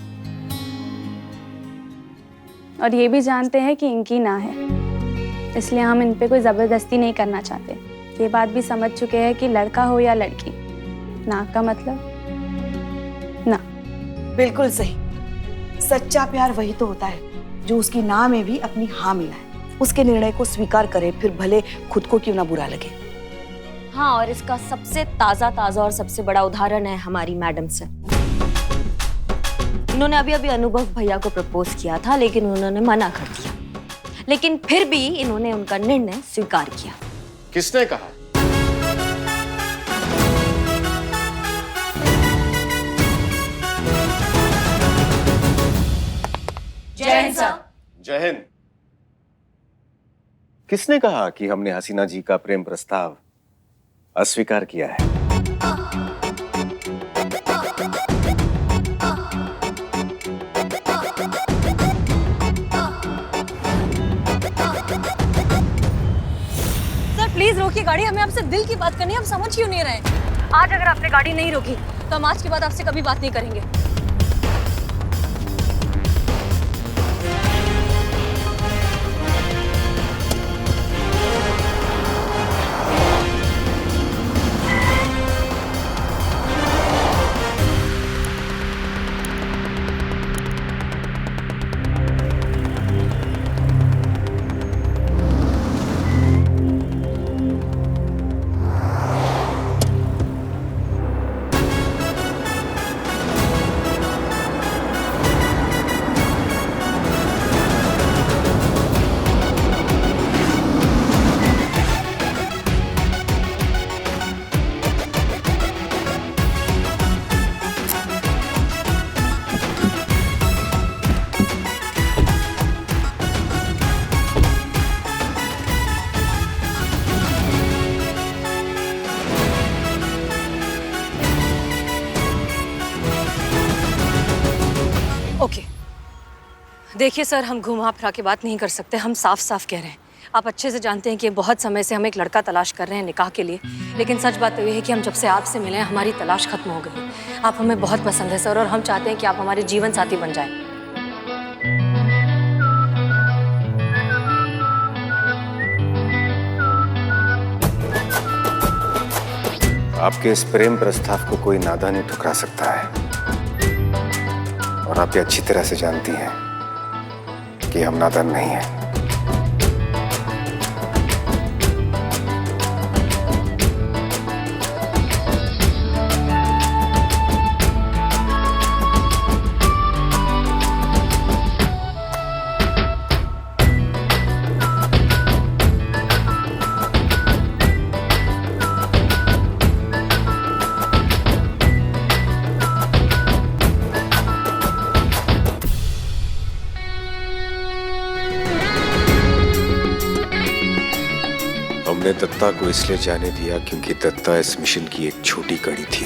और ये भी जानते हैं कि इनकी ना है, इसलिए हम इन पे कोई जबरदस्ती नहीं करना चाहते। ये बात भी समझ चुके हैं कि लड़का हो या लड़की, ना का मतलब ना। बिल्कुल सही, सच्चा प्यार वही तो होता है जो उसकी ना में भी अपनी हाँ मिलाए, उसके निर्णय को स्वीकार करे, फिर भले खुद को क्यों ना बुरा लगे। हाँ, और इसका सबसे ताजा और सबसे बड़ा उदाहरण है हमारी मैडम से। इन्होंने अभी अनुभव भैया को प्रपोज किया था, लेकिन उन्होंने मना कर दिया, लेकिन फिर भी इन्होंने उनका निर्णय स्वीकार किया। किसने कहा? जय हिंद सर। जय हिंद। किसने कहा कि हमने हसीना जी का प्रेम प्रस्ताव अस्वीकार किया है? प्लीज रोकिए गाड़ी, हमें आपसे दिल की बात करनी है, आप समझ क्यों नहीं रहे? आज अगर आपने गाड़ी नहीं रोकी तो हम आज के बाद आपसे कभी बात नहीं करेंगे। ओके, देखिए सर, हम घुमा फिरा के बात नहीं कर सकते, हम साफ साफ कह रहे हैं। आप अच्छे से जानते हैं कि बहुत समय से हम एक लड़का तलाश कर रहे हैं निकाह के लिए, लेकिन सच बात तो ये है कि हम जब से आपसे मिले हैं हमारी तलाश खत्म हो गई। आप हमें बहुत पसंद है सर, और हम चाहते हैं कि आप हमारे जीवन साथी बन जाएं। आपके इस प्रेम प्रस्ताव को कोई नादान नहीं ठुकरा सकता है, और आप ये अच्छी तरह से जानती हैं कि हम नादान नहीं हैं। दत्ता को इसलिए जाने दिया क्योंकि दत्ता इस मिशन की एक छोटी कड़ी थी,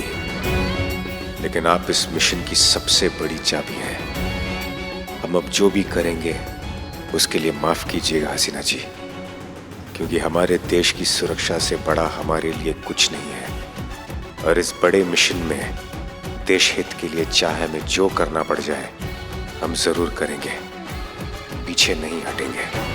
लेकिन आप इस मिशन की सबसे बड़ी चाबी हैं। हम अब जो भी करेंगे उसके लिए माफ कीजिएगा हसीना जी, क्योंकि हमारे देश की सुरक्षा से बड़ा हमारे लिए कुछ नहीं है, और इस बड़े मिशन में देश हित के लिए चाहे हमें जो करना पड़ जाए हम जरूर करेंगे, पीछे नहीं हटेंगे।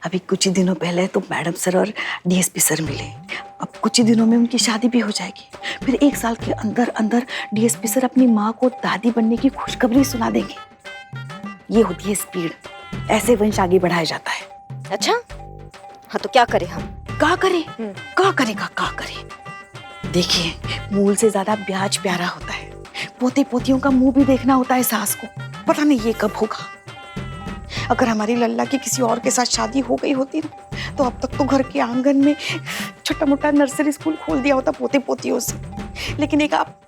अभी कुछ ही दिनों पहले तो मैडम सर और डीएसपी सर मिले, अब कुछ ही दिनों में उनकी शादी भी हो जाएगी। फिर 1 साल के अंदर अंदर डीएसपी सर अपनी माँ को दादी बनने की खुशखबरी सुना देंगे। ये होती है स्पीड, ऐसे वंश आगे बढ़ाया जाता है। अच्छा, हाँ तो क्या करें हम? का करे? देखिए, मूल से ज्यादा ब्याज प्यारा होता है। पोते पोतियों का मुंह भी देखना होता है सास को। पता नहीं ये कब होगा। अगर हमारी लल्ला की किसी और के साथ शादी हो गई होती ना, तो अब तक तो घर के आंगन में छोटा मोटा नर्सरी स्कूल खोल दिया होता पोते पोतियों से। लेकिन एक आप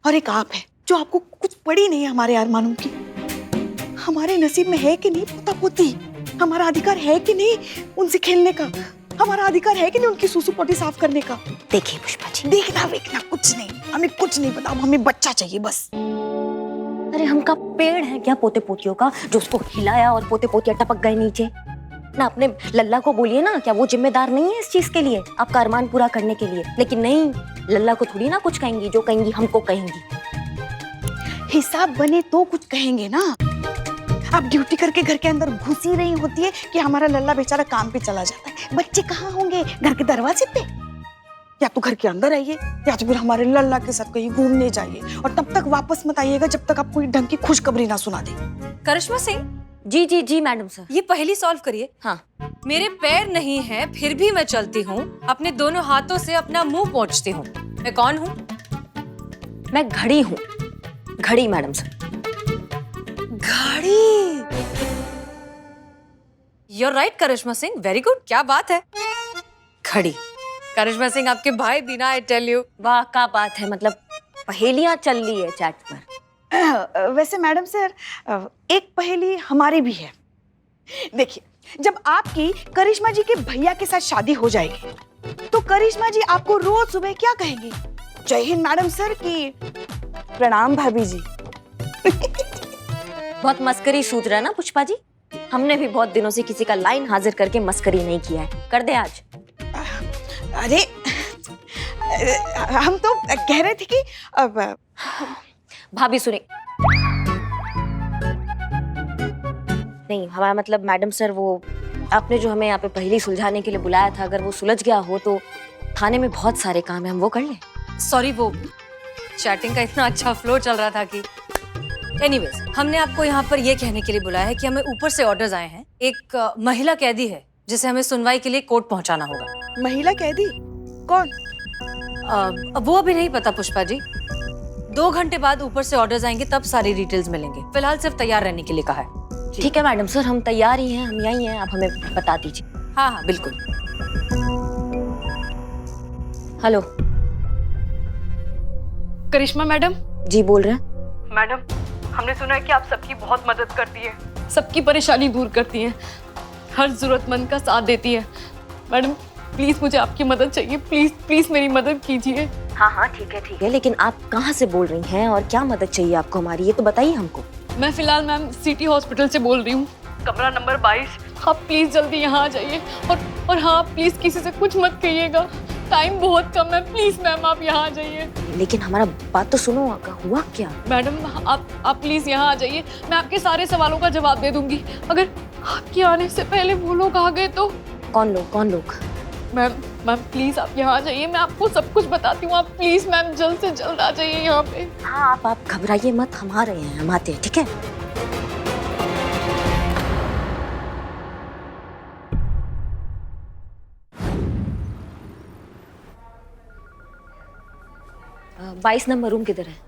है जो आपको कुछ पड़ी नहीं हमारे अरमानों की। हमारे नसीब में है कि नहीं पोता पोती? हमारा अधिकार है कि नहीं उनसे खेलने का? हमारा अधिकार है कि नहीं उनकी सूसू पोटी साफ करने का? देखिए पुष्पा जी, देखना वेखना कुछ नहीं, हमें कुछ नहीं पता। हमें बच्चा चाहिए बस। अरे हम का पेड़ है क्या पोते पोतियों का जो उसको हिलाया और पोते पोतियां टपक गए नीचे? ना अपने लल्ला को बोलिए ना, क्या वो जिम्मेदार नहीं है इस चीज के लिए, आपका अरमान पूरा करने के लिए? लेकिन नहीं, लल्ला को थोड़ी ना कुछ कहेंगी, जो कहेंगी हमको कहेंगी। हिसाब बने तो कुछ कहेंगे ना। आप ड्यूटी करके घर के अंदर घुस ही रही होती है कि हमारा लल्ला बेचारा काम पे चला जाता है। बच्चे कहाँ होंगे? घर के दरवाजे पे। या तो घर के अंदर आइए या तो फिर हमारे लल्ला के साथ कहीं घूमने जाइए, और तब तक वापस मत आइएगा जब तक आप कोई ढंग की खुशखबरी ना सुना दे। करिश्मा सिंह, जी मैडम सर। ये पहली सॉल्व करिए। हाँ। मेरे पैर नहीं है फिर भी मैं चलती हूँ, अपने दोनों हाथों से अपना मुंह पोंछती हूँ। मैं कौन हूँ? मैं घड़ी हूँ। घड़ी मैडम सर। घड़ी। You're right Karishma Singh, very good, क्या बात है। घड़ी। करिश्मा सिंह आपके भाई बिना, आई टेल यू। वाह क्या बात है, मतलब पहेलियां चल रही है चैट पर। वैसे मैडम सर, एक पहेली हमारी भी है। देखिए, जब आपकी करिश्मा जी के भैया के साथ शादी हो जाएगी तो करिश्मा जी आपको रोज सुबह क्या कहेंगी? जय हिंद मैडम सर की प्रणाम भाभी जी। बहुत मस्करी सूझ रहा है ना पुष्पा जी? हमने भी बहुत दिनों से किसी का लाइन हाजिर करके मस्करी नहीं किया है, कर दे आज। अरे हम तो कह रहे थे कि अब भाभी सुने। नहीं, हमारा मतलब मैडम सर, वो आपने जो हमें यहाँ पे पहेली सुलझाने के लिए बुलाया था, अगर वो सुलझ गया हो तो थाने में बहुत सारे काम है, हम वो कर लें। सॉरी, वो चैटिंग का इतना अच्छा फ्लो चल रहा था कि एनीवेज, हमने आपको यहाँ पर ये कहने के लिए बुलाया है कि हमें ऊपर से ऑर्डर्स आए हैं। एक महिला कैदी है जिसे हमें सुनवाई के लिए कोर्ट पहुंचाना होगा। महिला कैदी कौन? वो अभी नहीं पता पुष्पा जी, 2 घंटे बाद ऊपर से ऑर्डर्स आएंगे, तब सारी डिटेल्स मिलेंगे। फिलहाल सिर्फ तैयार रहने के लिए कहा है। ठीक है मैडम सर, हम तैयार ही हैं, हम यहीं हैं, आप हमें बता दीजिए। हाँ बिल्कुल। हेलो करिश्मा मैडम। जी बोल रहे हैं। मैडम, हमने सुना है कि आप सबकी बहुत मदद करती हैं, सबकी परेशानी दूर करती हैं, हर जरूरतमंद का साथ देती है। मैडम प्लीज मुझे आपकी मदद चाहिए, प्लीज प्लीज मेरी मदद कीजिए। हाँ ठीक है, लेकिन आप कहाँ से बोल रही हैं और क्या मदद चाहिए आपको हमारी, ये तो बताइए हमको। मैं फिलहाल मैम सिटी हॉस्पिटल से बोल रही हूँ, कमरा नंबर 22। आप प्लीज जल्दी यहाँ आ जाइए, और हाँ प्लीज किसी से कुछ मत कहिएगा, टाइम बहुत कम है, प्लीज मैम आप यहाँ आ जाइए। लेकिन हमारा बात तो सुनो, हुआ क्या? मैडम आप प्लीज यहाँ आ जाइए, मैं आपके सारे सवालों का जवाब दे दूंगी। अगर आपके आने से पहले वो लोग आ गए तो? कौन लोग? मैम मैम प्लीज आप यहाँ आ जाइए, मैं आपको सब कुछ बताती हूँ। आप प्लीज मैम जल्द से जल्द आ जाइए यहाँ पे। हाँ आप घबराइए मत, हम आ रहे हैं, हम आते हैं, ठीक है? अ, 22 नंबर रूम किधर है?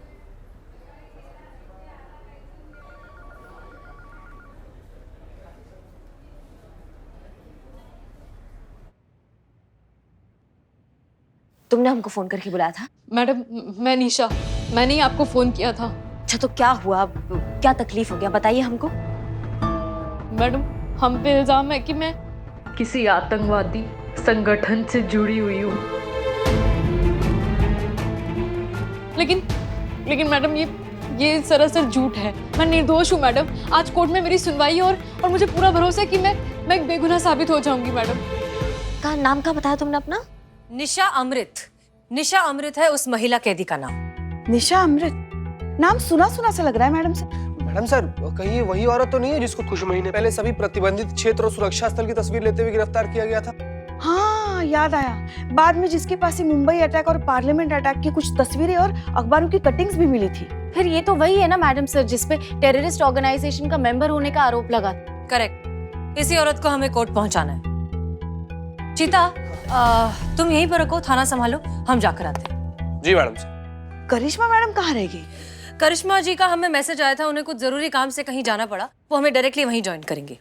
तुमने हमको फोन करके बुलाया था? मैडम मैं निशा, मैंने ही आपको फोन किया था। अच्छा तो क्या हुआ, क्या तकलीफ हो गया, बताइए हमको। मैडम हम पे इल्जाम है कि मैं किसी आतंकवादी संगठन से जुड़ी हुई हूँ। लेकिन मैडम ये सरासर झूठ है। मैं निर्दोष हूँ मैडम। आज कोर्ट में मेरी सुनवाई है और मुझे पूरा भरोसा है कि मैं एक बेगुनाह साबित हो जाऊंगी मैडम। का नाम क्या बताया तुमने अपना? निशा अमृत। निशा अमृत है उस महिला कैदी का नाम। निशा अमृत, नाम सुना सुना सा लग रहा है मैडम सर। मैडम सर, कहीं ये वही औरत तो नहीं है जिसको कुछ महीने पहले सभी प्रतिबंधित क्षेत्र और सुरक्षा स्थल की तस्वीर लेते हुए गिरफ्तार किया गया था? हाँ याद आया, बाद में जिसके पास से मुंबई अटैक और पार्लियामेंट अटैक की कुछ तस्वीरें और अखबारों की कटिंग्स भी मिली थी। फिर ये तो वही है ना मैडम सर जिसपे टेररिस्ट ऑर्गेनाइजेशन का मेंबर होने का आरोप लगा। करेक्ट। इसी औरत को हमें कोर्ट पहुंचाना है। चीता तुम यहीं पर रखो, थाना संभालो, हम जाकर आते हैं। जी मैडम सर। करिश्मा मैडम कहाँ रह गई? करिश्मा जी का हमें मैसेज आया था, उन्हें कुछ जरूरी काम से कहीं जाना पड़ा, वो हमें डायरेक्टली वहीं ज्वाइन करेंगे।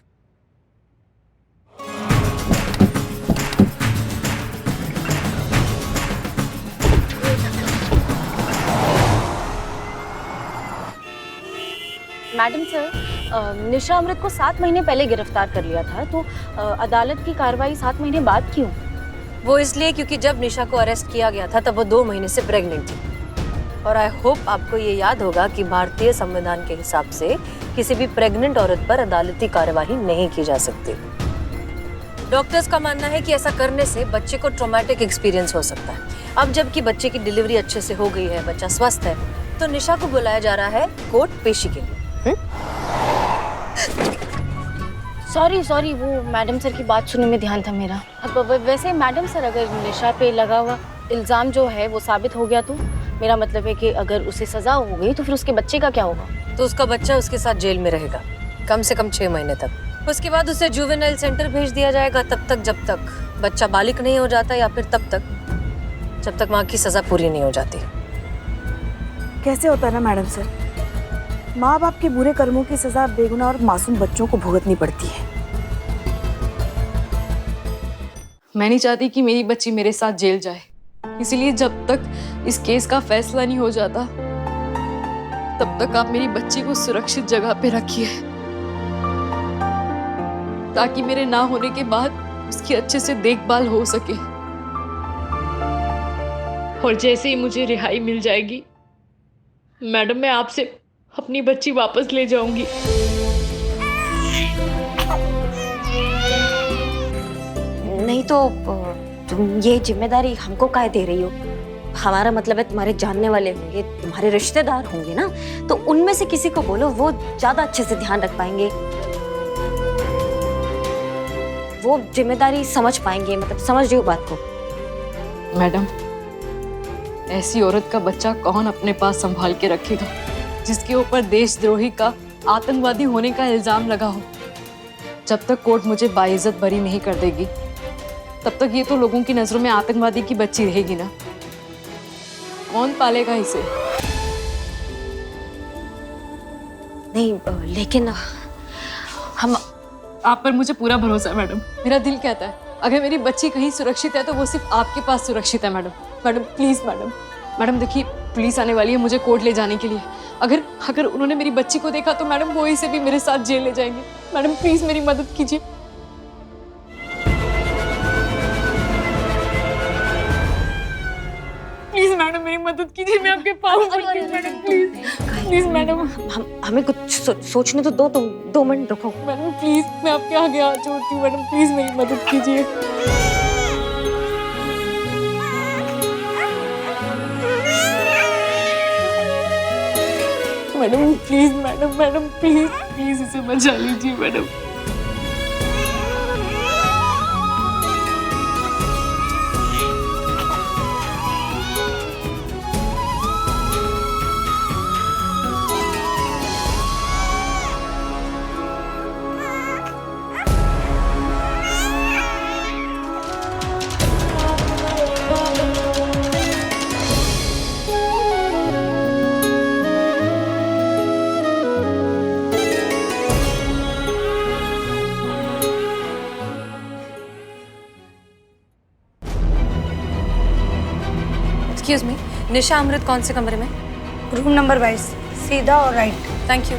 मैडम सर, निशा अमृत को 7 महीने पहले गिरफ्तार कर लिया था, तो अदालत की कार्रवाई 7 महीने बाद क्यों? वो इसलिए क्योंकि जब निशा को अरेस्ट किया गया था तब वो 2 महीने से प्रेग्नेंट थी। और आई होप आपको ये याद होगा कि भारतीय संविधान के हिसाब से किसी भी प्रेग्नेंट औरत पर अदालती कार्यवाही नहीं की जा सकती। डॉक्टर्स का मानना है कि ऐसा करने से बच्चे को ट्रॉमेटिक एक्सपीरियंस हो सकता है। अब जबकि बच्चे की डिलीवरी अच्छे से हो गई है, बच्चा स्वस्थ है, तो निशा को बुलाया जा रहा है कोर्ट पेशी के लिए। सॉरी वो मैडम सर की बात सुनने में ध्यान था मेरा। वैसे मैडम सर, अगर निशा पे लगा हुआ इल्जाम जो है वो साबित हो गया तो मेरा मतलब है कि अगर उसे सजा हो गई तो फिर उसके बच्चे का क्या होगा? तो उसका बच्चा उसके साथ जेल में रहेगा कम से कम 6 महीने तक। उसके बाद उसे जुवेनाइल सेंटर भेज दिया जाएगा तब तक जब तक बच्चा बालिग नहीं हो जाता, या फिर तब तक जब तक माँ की सजा पूरी नहीं हो जाती। कैसे होता है ना मैडम सर, माँ बाप के बुरे कर्मों की सजा बेगुनाह और मासूम बच्चों को भुगतनी पड़ती है। मैं नहीं चाहती कि मेरी बच्ची मेरे साथ जेल जाए, इसीलिए जब तक इस केस का फैसला नहीं हो जाता तब तक आप मेरी बच्ची को सुरक्षित जगह पे रखिए, ताकि मेरे ना होने के बाद उसकी अच्छे से देखभाल हो सके। और जैसे ही मुझे रिहाई मिल जाएगी मैडम, मैं आपसे अपनी बच्ची वापस ले जाऊंगी। नहीं तो तुम ये जिम्मेदारी हमको काहे दे रही हो? हमारा मतलब है तुम्हारे जानने वाले होंगे, तुम्हारे रिश्तेदार होंगे ना, तो उनमें से किसी को बोलो, वो ज्यादा अच्छे से ध्यान रख पाएंगे, वो जिम्मेदारी समझ पाएंगे। मतलब समझ रही हो बात को? मैडम, ऐसी औरत का बच्चा कौन अपने पास संभाल के रखेगा जिसके ऊपर देशद्रोही का, आतंकवादी होने का इल्जाम लगा हो? जब तक कोर्ट मुझे बाइज्जत बरी नहीं कर देगी तब तक ये तो लोगों की नजरों में आतंकवादी की बच्ची रहेगी ना। कौन पालेगा इसे? नहीं लेकिन हम, आप पर मुझे पूरा भरोसा है मैडम। मेरा दिल कहता है अगर मेरी बच्ची कहीं सुरक्षित है तो वो सिर्फ आपके पास सुरक्षित है मैडम। मैडम प्लीज मैडम देखिए, पुलिस आने वाली है मुझे कोर्ट ले जाने के लिए। अगर उन्होंने मेरी बच्ची को देखा तो मैडम वो इसे भी मेरे साथ जेल ले जाएंगे। मैडम प्लीज मेरी मदद कीजिए। प्लीज मैडम मेरी मदद कीजिए, मैं आपके पाँव पड़ती हूँ मैडम, प्लीज मैडम। हमें कुछ सोचने तो दो, तुम 2 मिनट रुको। मैडम प्लीज, मैं आपके आगे हाथ जोड़ती हूँ मैडम, प्लीज मेरी मदद कीजिए। मैडम प्लीज, मैडम प्लीज इसे बचा लीजिए मैडम। एक्सक्यूज मी, निशा अमृत कौन से कमरे में? रूम नंबर 22, सीधा और राइट। Thank you.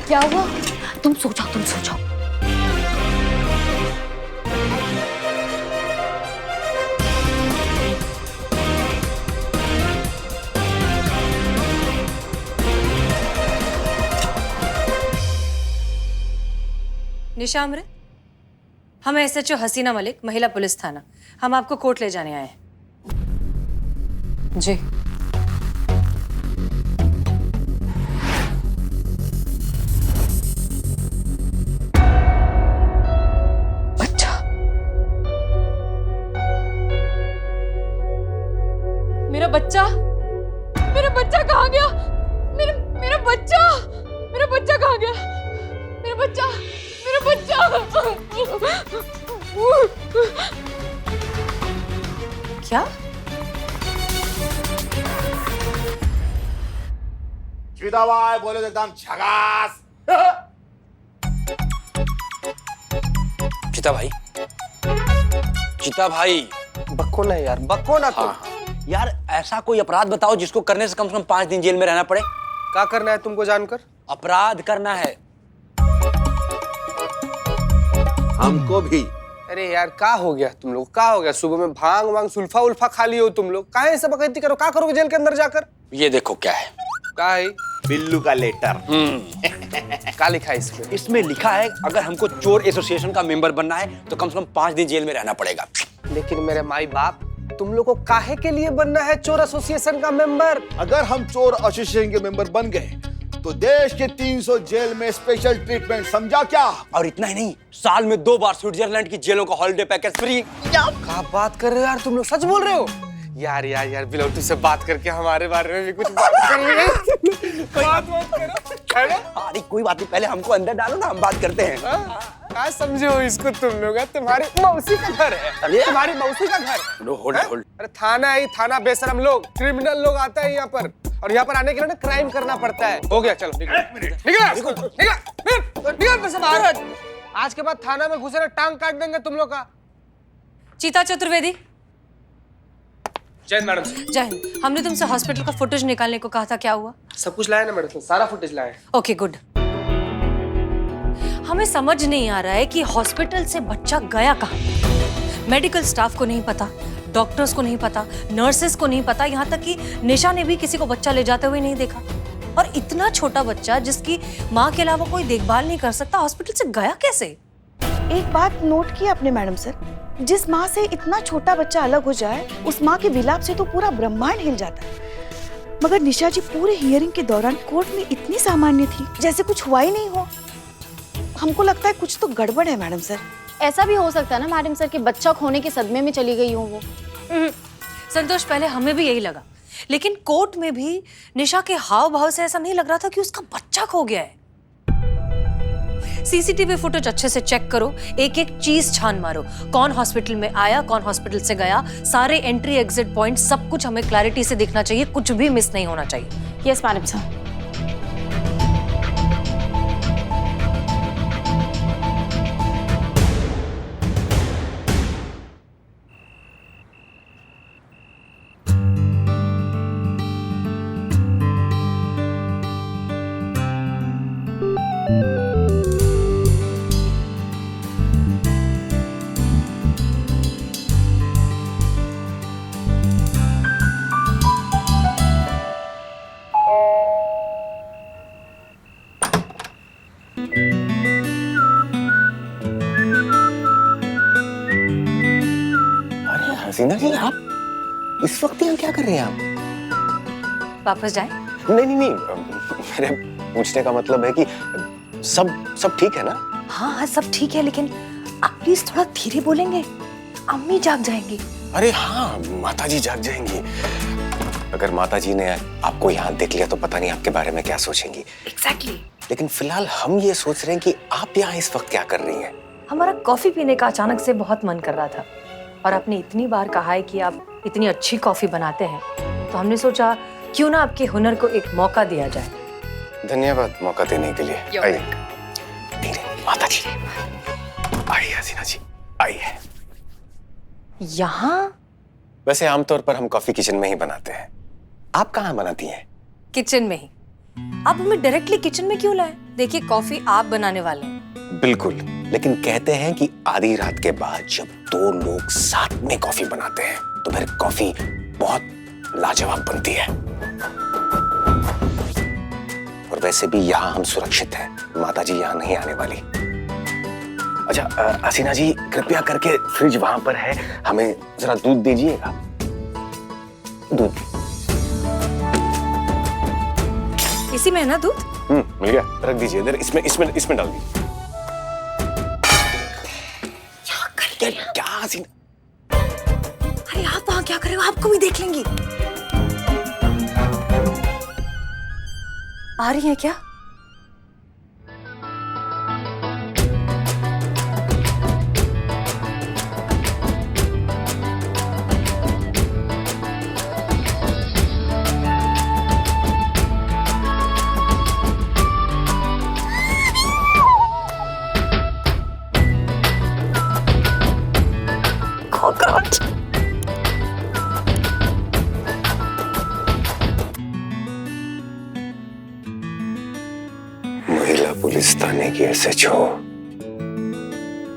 क्या हुआ? तुम सो जाओ, तुम सो जाओ। निशा अमृत, हम एसएचओ हसीना मलिक, महिला पुलिस थाना। हम आपको कोर्ट ले जाने आए हैं। जी। बच्चा, मेरा बच्चा, मेरा बच्चा कहाँ गया? मेरा बच्चा, मेरा बच्चा कहाँ गया? मेरा बच्चा, मेरा बच्चा। क्या? चीता भाई बोले तो एकदम झकास। चीता भाई, चीता भाई, बको ना यार, बको ना तुम। यार ऐसा कोई अपराध बताओ जिसको करने से कम 5 दिन जेल में रहना पड़े। क्या करना है तुमको जानकर? अपराध करना है हमको भी। अरे यार क्या हो गया तुम लोग? क्या हो गया? सुबह में भांग वांग सुल्फा उल्फा खा लिए हो तुम लोग? काहे ऐसे बकैती करो? क्या करोगे जेल के अंदर जाकर? ये देखो क्या है। क्या है? बिल्लू का लेटर। क्या लिखा है इसमें? इसमें लिखा है अगर हमको चोर एसोसिएशन का मेंबर बनना है तो कम से कम 5 दिन जेल में रहना पड़ेगा। लेकिन मेरे माई बाप, तुम लोग को काहे के लिए बनना है चोर एसोसिएशन का मेंबर? अगर हम चोर एसोसिएशन के मेंबर बन गए तो देश के 300 जेल में स्पेशल ट्रीटमेंट, समझा क्या? और इतना ही नहीं, साल में 2 बार स्विट्जरलैंड की जेलों का हॉलिडे पैकेज फ्री। क्या बात कर रहे हो यार? तुम लोग सच बोल रहे हो? यार यार यार बिलौटी से बात करके हमारे बारे में भी कुछ बात करेंगे। बात करो। अरे कोई बात नहीं, पहले हमको अंदर डालो ना, हम बात करते हैं। क्या समझे हो इसको तुम लोग? तुम्हारी मौसी का घर है। अरे तुम्हारी मौसी का घर है। Hold hold. अरे थाना है, थाना बेशरम लोग, क्रिमिनल लोग आता है यहाँ पर, और यहाँ पर आने के लिए ना क्राइम करना पड़ता है। हो गया, चलो निकल से बाहर। आज के बाद थाना में घुसे ना टांग काट देंगे तुम लोग का। चीता चतुर्वेदी। जय मैडम। जय हिंद। हमने तुमसे हॉस्पिटल का फुटेज निकालने को कहा था, क्या हुआ? सब कुछ लाया ना मैडम, सारा फुटेज लाया। Okay good. हमें समझ नहीं आ रहा है कि हॉस्पिटल से बच्चा गया कहाँ। मेडिकल स्टाफ को नहीं पता, डॉक्टर्स को नहीं पता, नर्सेस को नहीं पता, यहाँ तक कि निशा ने भी किसी को बच्चा ले जाते हुए नहीं देखा। और इतना छोटा बच्चा जिसकी माँ के अलावा कोई देखभाल नहीं कर सकता, हॉस्पिटल से गया कैसे? एक बात नोट की आपने मैडम सर, जिस माँ से इतना छोटा बच्चा अलग हो जाए, उस माँ के विलाप से तो पूरा ब्रह्मांड हिल जाता है। मगर निशा जी पूरे हियरिंग के दौरान कोर्ट में इतनी सामान्य थी, जैसे कुछ हुआ ही नहीं हो। हमको लगता है कुछ तो गड़बड़ है मैडम सर। ऐसा भी हो सकता है ना मैडम सर कि बच्चा खोने के सदमे में चली गई हो वो। संतोष, पहले हमें भी यही लगा, लेकिन कोर्ट में भी निशा के हाव भाव से ऐसा नहीं लग रहा था कि उसका बच्चा खो गया है। सीसीटीवी फुटेज अच्छे से चेक करो, एक एक चीज छान मारो, कौन हॉस्पिटल में आया, कौन हॉस्पिटल से गया, सारे एंट्री एग्जिट पॉइंट, सब कुछ हमें क्लैरिटी से दिखना चाहिए, कुछ भी मिस नहीं होना चाहिए। Yes madam sir. Hasina ji, आप इस वक्त यहाँ क्या कर रहे हैं आप? वापस जाए? नहीं नहीं नहीं, मेरे पूछने का मतलब है कि सब ठीक है ना? हाँ हाँ सब ठीक है, लेकिन आप प्लीज थोड़ा धीरे बोलेंगे, अम्मी जाग जाएंगी। अरे हाँ, माताजी जाग जाएंगी। अगर माताजी ने आपको यहाँ देख लिया तो पता नहीं आपके बारे में क्या सोचेंगी। एग्जैक्टली। लेकिन फिलहाल हम ये सोच रहे हैं कि आप यहाँ इस वक्त क्या कर रही हैं? हमारा कॉफी पीने का अचानक से बहुत मन कर रहा था, और आपने इतनी बार कहा है कि आप इतनी अच्छी कॉफी बनाते हैं, तो हमने सोचा क्यों ना आपके हुनर को एक मौका दिया जाए। धन्यवाद मौका देने के लिए। आइए धीरे, माताजी आइए, हसीना जी आइए। यहाँ? वैसे आमतौर पर हम कॉफी किचन में ही बनाते हैं, आप कहाँ बनाती हैं? किचन में ही। आप हमें डायरेक्टली किचन में क्यों लाए? देखिए कॉफी आप बनाने वाले हैं। बिल्कुल, लेकिन कहते हैं कि आधी रात के बाद जब दो लोग साथ में कॉफी बनाते हैं तो फिर कॉफी बहुत लाजवाब बनती है। और वैसे भी यहाँ हम सुरक्षित हैं, माताजी यहाँ नहीं आने वाली। अच्छा हसीना जी, कृपया करके फ्रिज वहां पर है, हमें जरा दूध दीजिएगा। दूध इसी में है ना दूध? मिल गया, रख दीजिए इधर, इसमें डाल दीजिए। क्या हसीना? अरे आप वहाँ क्या कर रहे हो? आपको भी देख लेंगी। आ रही है क्या? कॉकरोच। महिला पुलिस थाने की एसएचओ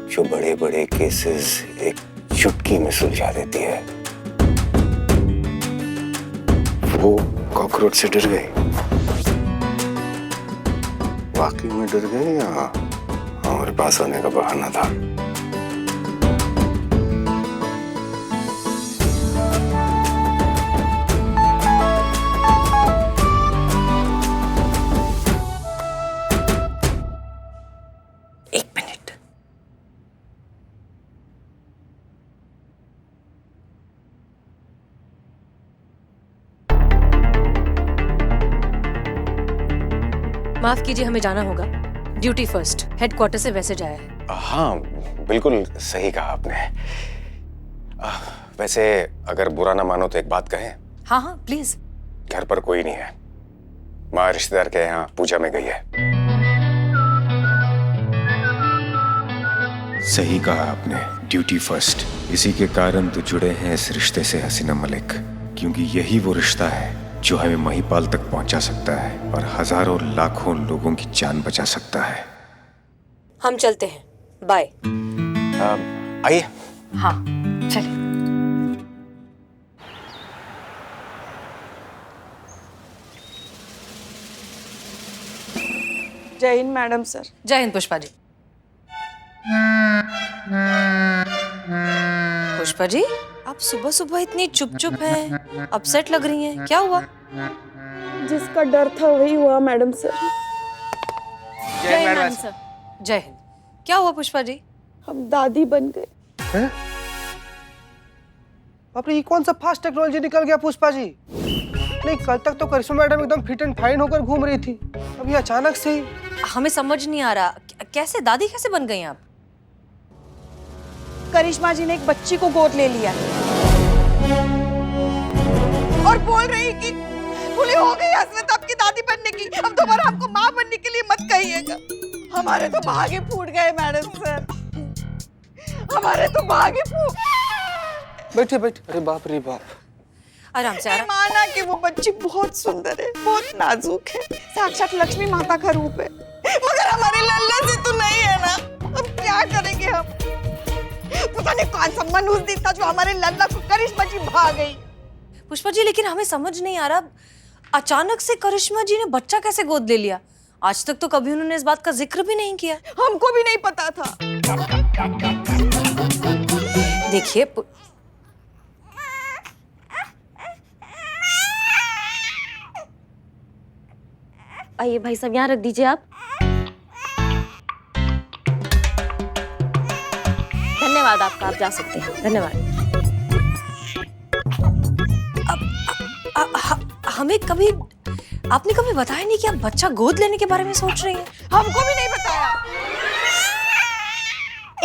जो बड़े बड़े केसेस एक चुटकी में सुलझा देती है, वो कॉकरोच से डर गई। वाकई में डर गई या हमारे पास आने का बहाना था? एक मिनट। माफ कीजिए, हमें जाना होगा। ड्यूटी फर्स्ट, हेडक्वार्टर से मैसेज आया है। हाँ बिल्कुल सही कहा आपने। वैसे अगर बुरा ना मानो तो एक बात कहें? हाँ हाँ प्लीज। घर पर कोई नहीं है, माँ रिश्तेदार के यहाँ पूजा में गई है। सही कहा आपने, ड्यूटी फर्स्ट। इसी के कारण तो जुड़े हैं इस रिश्ते से हसीना मलिक, क्योंकि यही वो रिश्ता है जो हमें महिपाल तक पहुंचा सकता है और हजारों लाखों लोगों की जान बचा सकता है। हम चलते हैं, बाय। आइए। हाँ चलिए। जय हिंद मैडम सर। जय हिंद पुष्पा जी। पुष्पा जी, आप सुबह सुबह इतनी चुप चुप हैं, अपसेट लग रही हैं, क्या हुआ? जिसका डर था वही हुआ मैडम सर। जय हिंद सर। जय हिंद। क्या हुआ पुष्पा जी? हम दादी बन गए। बाप रे, ये कौन सा फास्ट टेक्नोलॉजी निकल गया पुष्पा जी? नहीं, कल तक तो करिश्मा मैडम एकदम फिट एंड फाइन होकर घूम रही थी, अभी अचानक से ही। हमें समझ नहीं आ रहा, कैसे दादी कैसे बन गई आप? करिश्मा जी ने एक बच्ची को गोद ले लिया और बोल रही कि खुली हो गई हसरत आपकी दादी बनने की, अब दोबारा हमको माँ बनने के लिए मत कहिएगा। हमारे तो भागे फूट गए मैडम सर, हमारे तो भागे फूट। बैठे बैठे। अरे बाप रे बाप। आराम से आराम। माना कि वो बच्ची बहुत सुंदर है, बहुत नाजुक है, साक्षात लक्ष्मी माता का रूप है, मगर हमारे लल्ला से तो नहीं है ना। अब क्या करेंगे हम? पता नहीं कौन सा मनुष्य था जो हमारे लल्ला को करिश्मा जी भा गई। पुष्पा जी, लेकिन हमें समझ नहीं आ रहा, अचानक से करिश्मा जी ने बच्चा कैसे गोद ले लिया? आज तक तो कभी उन्होंने इस बात का जिक्र भी नहीं किया। हमको भी नहीं पता था। देखिए आइए भाई साहब, यहाँ रख दीजिए आप। धन्यवाद आपका, आप जा सकते हैं। धन्यवाद। हमें कभी आपने कभी बताया नहीं कि आप बच्चा गोद लेने के बारे में सोच रही हैं। हमको भी नहीं बताया।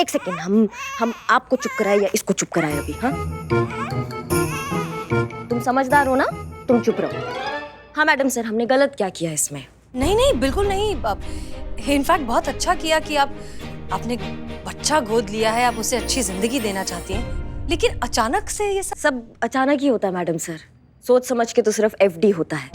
एक सेकेंड, हम आपको चुप कराए या इसको चुप कराए अभी? हाँ, तुम समझदार हो ना, तुम चुप रहो। हाँ मैडम सर, हमने गलत क्या किया इसमें? नहीं नहीं, बिल्कुल नहीं। इनफैक्ट बहुत अच्छा किया कि आपने बच्चा गोद लिया है, आप उसे अच्छी जिंदगी देना चाहती हैं। लेकिन अचानक से ये सब अचानक ही होता है मैडम सर, सोच समझ के तो सिर्फ एफडी होता है।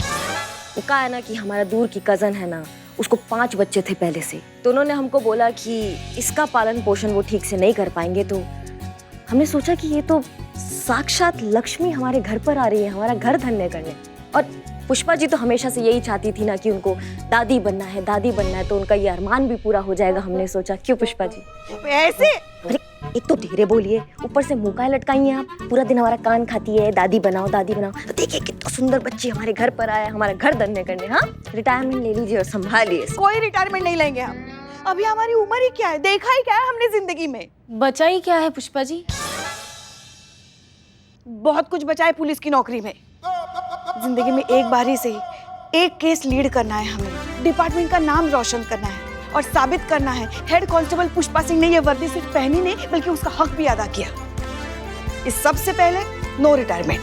वो कहा है ना कि हमारा दूर की कजन है ना, उसको 5 बच्चे थे पहले से, तो उन्होंने हमको बोला कि इसका पालन पोषण वो ठीक से नहीं कर पाएंगे। तो हमने सोचा कि ये तो साक्षात लक्ष्मी हमारे घर पर आ रही है, हमारा घर धन्य करने। और पुष्पा जी तो हमेशा से यही चाहती थी ना कि उनको दादी बनना है, दादी बनना है, तो उनका ये अरमान भी पूरा हो जाएगा। हमने सोचा, क्यों पुष्पा जी? ऐसे अरे एक तो धीरे बोलिए, ऊपर से मुंह का लटकाई हैं आप। पूरा दिन हमारा कान खाती है, दादी बनाओ दादी बनाओ। तो देखिए कितना सुंदर बच्ची हमारे घर पर आया, हमारा घर धन्य करने। हाँ, रिटायरमेंट ले लीजिए और संभालिए। कोई रिटायरमेंट नहीं लेंगे हम। अभी हमारी उम्र ही क्या है, देखा ही क्या है हमने जिंदगी में। बचा ही क्या है पुष्पा जी? बहुत कुछ बचा है पुलिस की नौकरी में। जिंदगी में एक बार ही सही एक केस लीड करना है हमें, डिपार्टमेंट का नाम रोशन करना है और साबित करना है हेड कांस्टेबल पुष्पा सिंह ने ये वर्दी सिर्फ पहनी नहीं बल्कि उसका हक भी अदा किया। इस सबसे पहले नो रिटायरमेंट।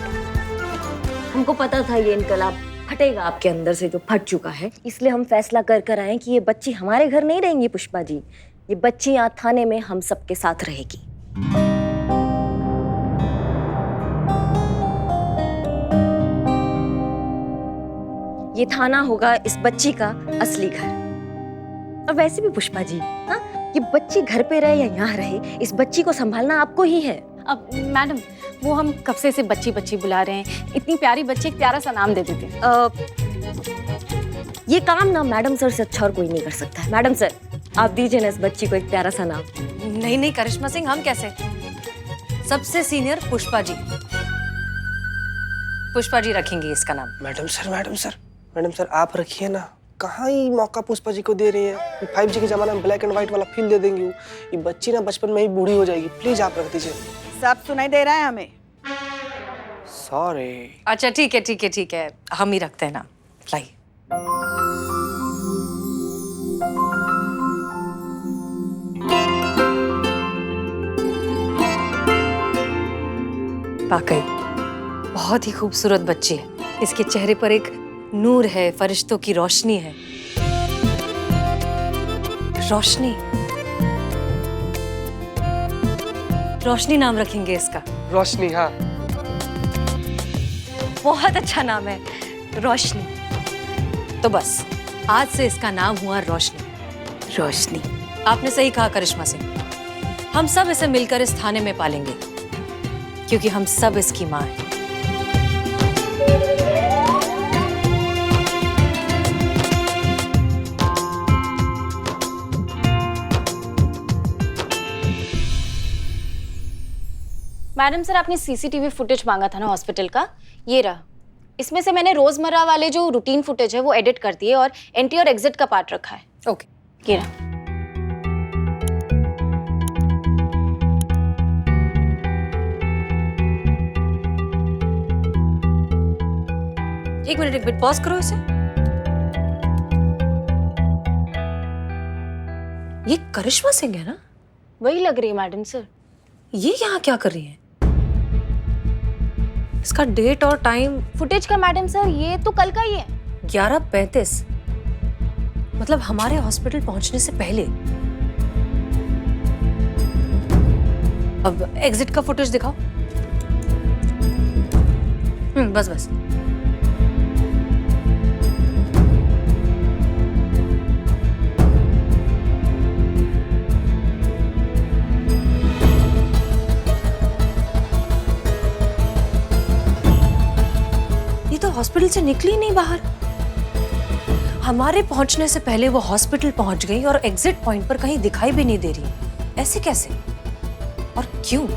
हमको पता था ये इनकलाब फटेगा आपके अंदर से, जो फट चुका है। इसलिए हम फैसला कर आए कि ये बच्ची हमारे घर नहीं रहेंगी पुष्पा जी, ये बच्ची यहाँ थाने में हम सबके साथ रहेगी। ये थाना होगा इस बच्ची का असली घर। और वैसे भी पुष्पा जी, हाँ, ये बच्ची घर पे रहे या यहाँ रहे, इस बच्ची को संभालना आपको ही है। अब मैडम, वो हम कब से इसे बच्ची बच्ची बुला रहे हैं, इतनी प्यारी बच्ची, एक प्यारा सा नाम दे देते। ये काम ना मैडम सर से अच्छा और कोई नहीं कर सकता है। मैडम सर, आप दीजिए ना इस बच्ची को एक प्यारा सा नाम। नहीं नहीं करिश्मा सिंह, हम कैसे? सबसे सीनियर पुष्पा जी, पुष्पा जी रखेंगे इसका नाम। मैडम सर आप रखिए ना। कहाँ ही मौका पुष्पा जी को दे रही है। 5G के जमाने में ब्लैक एंड व्हाइट वाला फील दे देंगी। ये बच्ची ना बचपन में ही बूढ़ी हो जाएगी। प्लीज आप रख दीजिए। सब सुनाई दे रहा है हमें। सॉरी। अच्छा ठीक है ठीक है ठीक है, हम ही रखते हैं ना। लाइए। वाकई बहुत ही खूबसूरत बच्ची है। इसके चेहरे पर एक नूर है, फरिश्तों की रोशनी है। रोशनी, रोशनी नाम रखेंगे इसका। रोशनी, हाँ। बहुत अच्छा नाम है, रोशनी। तो बस आज से इसका नाम हुआ रोशनी। रोशनी, आपने सही कहा करिश्मा सिंह। हम सब इसे मिलकर इस थाने में पालेंगे, क्योंकि हम सब इसकी माँ हैं। मैडम सर, आपने सीसीटीवी फुटेज मांगा था ना हॉस्पिटल का, ये रहा। इसमें से मैंने रोजमर्रा वाले जो रूटीन फुटेज है वो एडिट कर दिए और एंट्री और एग्जिट का पार्ट रखा है। ओके, ये रहा। एक मिनट पॉज करो इसे। ये करिश्मा सिंह है ना? वही लग रही है मैडम सर। ये यहाँ क्या कर रही है? इसका डेट और टाइम फुटेज का मैडम सर, ये तो कल का ही है। 11:35, मतलब हमारे हॉस्पिटल पहुंचने से पहले। अब एग्जिट का फुटेज दिखाओ। बस बस। हॉस्पिटल से निकली नहीं बाहर। हमारे पहुंचने से पहले वो हॉस्पिटल पहुंच गई और एग्जिट पॉइंट पर कहीं दिखाई भी नहीं दे रही। ऐसे कैसे और क्यों?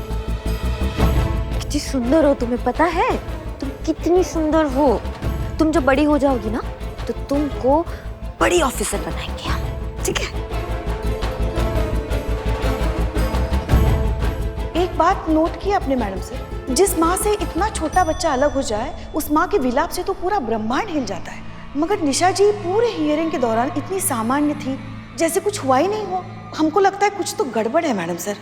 कितनी सुंदर हो, तुम्हें पता है? तुम कितनी सुंदर हो। तुम जब बड़ी हो जाओगी ना तो तुमको बड़ी ऑफिसर बनाएंगे हम, ठीक है? एक बात नोट की आपने मैडम सर, जिस माँ से इतना छोटा बच्चा अलग हो जाए, उस माँ के विलाप से तो पूरा ब्रह्मांड हिल जाता है। मगर निशा जी पूरे हियरिंग के दौरान इतनी सामान्य थी, जैसे कुछ हुआ ही नहीं हो। हमको लगता है कुछ तो गड़बड़ है मैडम सर।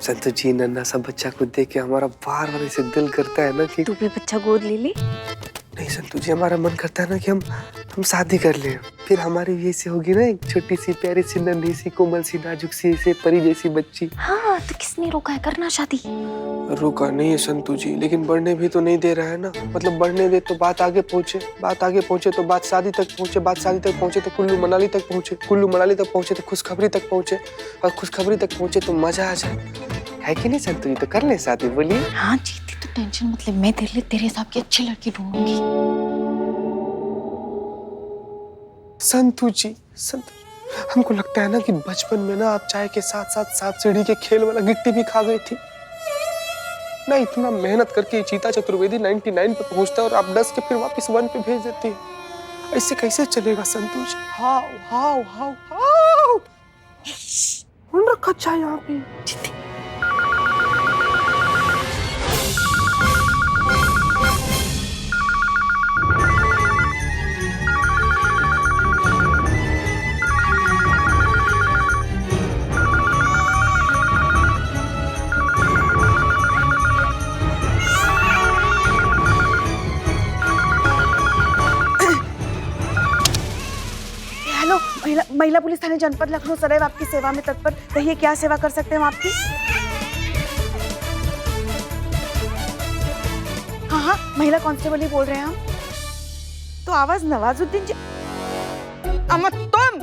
संतु जी, नन्हा सा बच्चा को देख के हमारा बार बार ऐसे दिल करता है ना कि तू भी बच्चा गोद ले ले। नहीं संतु जी, हमारा मन करता है ना कि हम शादी कर लें। फिर हमारी भी ऐसी होगी ना एक छोटी सी प्यारी सी नन्ही सी कोमल सी नाजुक सी ऐसे परी जैसी बच्ची। हाँ, तो किसने रोका है करना शादी? रुका नहीं है संतु जी, लेकिन बढ़ने भी तो नहीं दे रहा है ना। मतलब बढ़ने दे तो बात आगे पहुंचे तो बात शादी तक पहुंचे, बात शादी तक पहुंचे तो कुल्लू मनाली तक पहुंचे, कुल्लू मनाली तक पहुंचे तो खुशखबरी तक पहुंचे, और खुशखबरी तक पहुंचे तो मजा आ जाए। है कि नहीं संतु जी? तो कर ले शादी, बोलिए। हाँ जीती, तो टेंशन मतलब मैं तेरे लिए तेरे हिसाब की अच्छी लड़की ढूंढूंगी। संतु जी, हमको लगता है ना कि बचपन में ना आप चाय के साथ साथ 7 सीढ़ी के खेल वाला गिट्टी भी खा गई थी ना। इतना मेहनत करके चीता चतुर्वेदी 99 पे पहुंचता है और आप 10 के फिर वापस 1 पे भेज देती है। ऐसे कैसे चलेगा संतु जी? हाउ हाउ हाउ हाउ कौन रखा चाय यहाँ पे? महिला पुलिस थाने जनपद लखनऊ सदैव आपकी सेवा में तत्पर। कहिए क्या सेवा कर सकते हैं हम आपकी? हाँ हाँ, महिला कांस्टेबल ही बोल रहे हैं हम। तो आवाज नवाजुद्दीन जी। अमर तुम,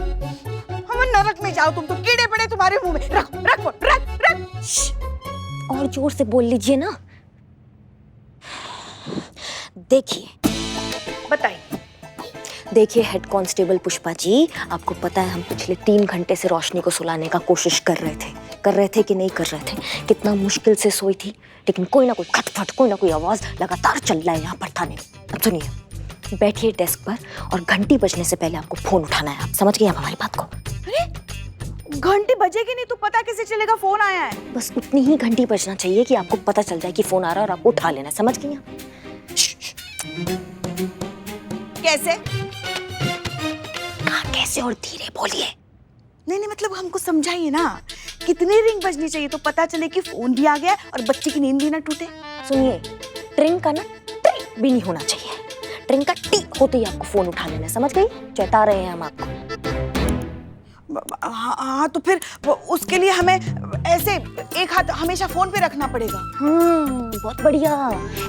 हम नरक में जाओ, तुम तो कीड़े पड़े तुम्हारे मुंह में। रख रख रख रख। और जोर से बोल लीजिए ना। देखिए, बताइए। देखिए हेड कांस्टेबल पुष्पा जी, आपको पता है हम पिछले 3 घंटे से रोशनी को सुलाने का कोशिश कर रहे थे कि नहीं कर रहे थे? कितना मुश्किल से सोई थी, लेकिन कोई ना कोई खटखट, कोई ना कोई आवाज लगातार चल रहा है यहाँ पर थाने। अब सुनिए, बैठिए डेस्क पर और घंटी बजने से पहले आपको फोन उठाना है। आप समझ गए आप हमारी बात को? अरे घंटी बजेगी नहीं तो पता कैसे चलेगा फोन आया है? बस उतनी ही घंटी बजना चाहिए कि आपको पता चल जाए कि फोन आ रहा है और आपको उठा लेना। समझ गई आप? कैसे? कैसे और धीरे बोलिए। नहीं मतलब हमको समझाइए ना, कितनी रिंग बजनी चाहिए तो पता चले कि फोन भी आ गया और बच्चे की नींद भी ना टूटे? सुनिए, ट्रिंग का ना टी भी नहीं होना चाहिए, ट्रिंग का टी होते ही आपको फोन उठा लेना। समझ गई? चेता रहे हैं हम आपको। हाँ तो फिर उसके लिए हमें ऐसे एक हाथ हमेशा फोन पे रखना पड़ेगा। बहुत बढ़िया।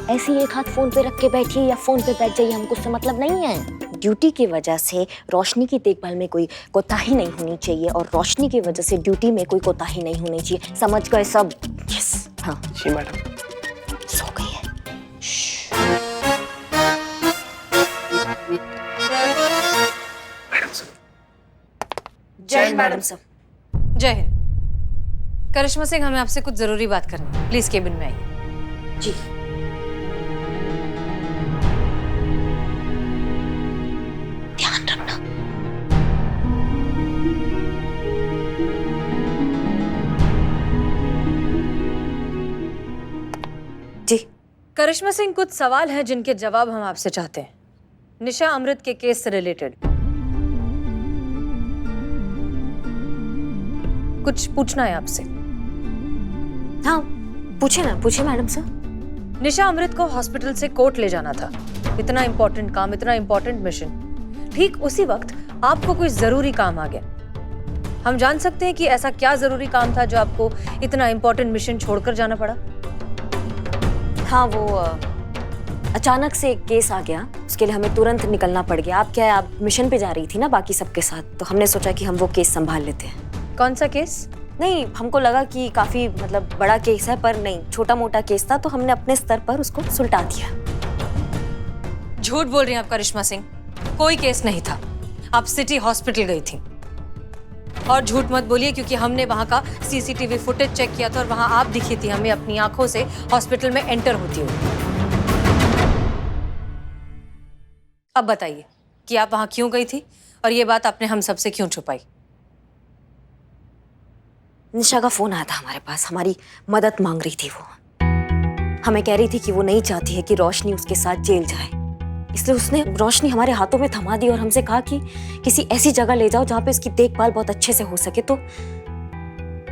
ऐसे ही एक हाथ फोन पे रख के बैठिए या फोन पे बैठ जाइए, हमको उससे मतलब नहीं है। ड्यूटी की वजह से रोशनी की देखभाल में कोई कोताही नहीं होनी चाहिए और रोशनी की वजह से ड्यूटी में कोई कोताही नहीं होनी चाहिए। समझ गए सब? यस। हाँ जी मैडम। सो गई है। जय हिंद मैडम सब। जय हिंद। करिश्मा सिंह, हमें आपसे कुछ जरूरी बात करनी है। प्लीज केबिन में आइए। जी। ध्यान रखना। जी। करिश्मा सिंह, कुछ सवाल हैं जिनके जवाब हम आपसे चाहते हैं, निशा अमृत के केस से रिलेटेड। कुछ पूछना है आपसे। हाँ पूछे ना, पूछे मैडम सर। निशा अमृत को हॉस्पिटल से कोर्ट ले जाना था। इतना इंपॉर्टेंट काम, इतना इंपॉर्टेंट मिशन। ठीक उसी वक्त आपको कोई जरूरी काम आ गया। हम जान सकते हैं कि ऐसा क्या जरूरी काम था जो आपको इतना इंपॉर्टेंट मिशन छोड़कर जाना पड़ा? हाँ, वो अचानक से एक केस आ गया, उसके लिए हमें तुरंत निकलना पड़ गया। आप मिशन पे जा रही थी ना बाकी सबके साथ, तो हमने सोचा कि हम वो केस संभाल लेते हैं। कौन सा केस? नहीं, हमको लगा कि काफी मतलब बड़ा केस है, पर नहीं, छोटा मोटा केस था, तो हमने अपने स्तर पर उसको सुलटा दिया। झूठ बोल रही हैं आप करिश्मा सिंह। कोई केस नहीं था। आप सिटी हॉस्पिटल गई थी। और झूठ मत बोलिए, क्योंकि हमने वहां का सीसीटीवी फुटेज चेक किया था और वहां आप दिखी थी हमें अपनी आंखों से हॉस्पिटल में एंटर होती हुई। अब बताइए कि आप वहां क्यों गई थी और ये बात आपने हम सबसे क्यों छुपाई? निशा का फोन आया था हमारे पास, हमारी मदद मांग रही थी वो। हमें कह रही थी कि वो नहीं चाहती है कि रोशनी उसके साथ जेल जाए, इसलिए उसने रोशनी हमारे हाथों में थमा दी और हमसे कहा कि किसी ऐसी जगह ले जाओ जहाँ पे उसकी देखभाल बहुत अच्छे से हो सके। तो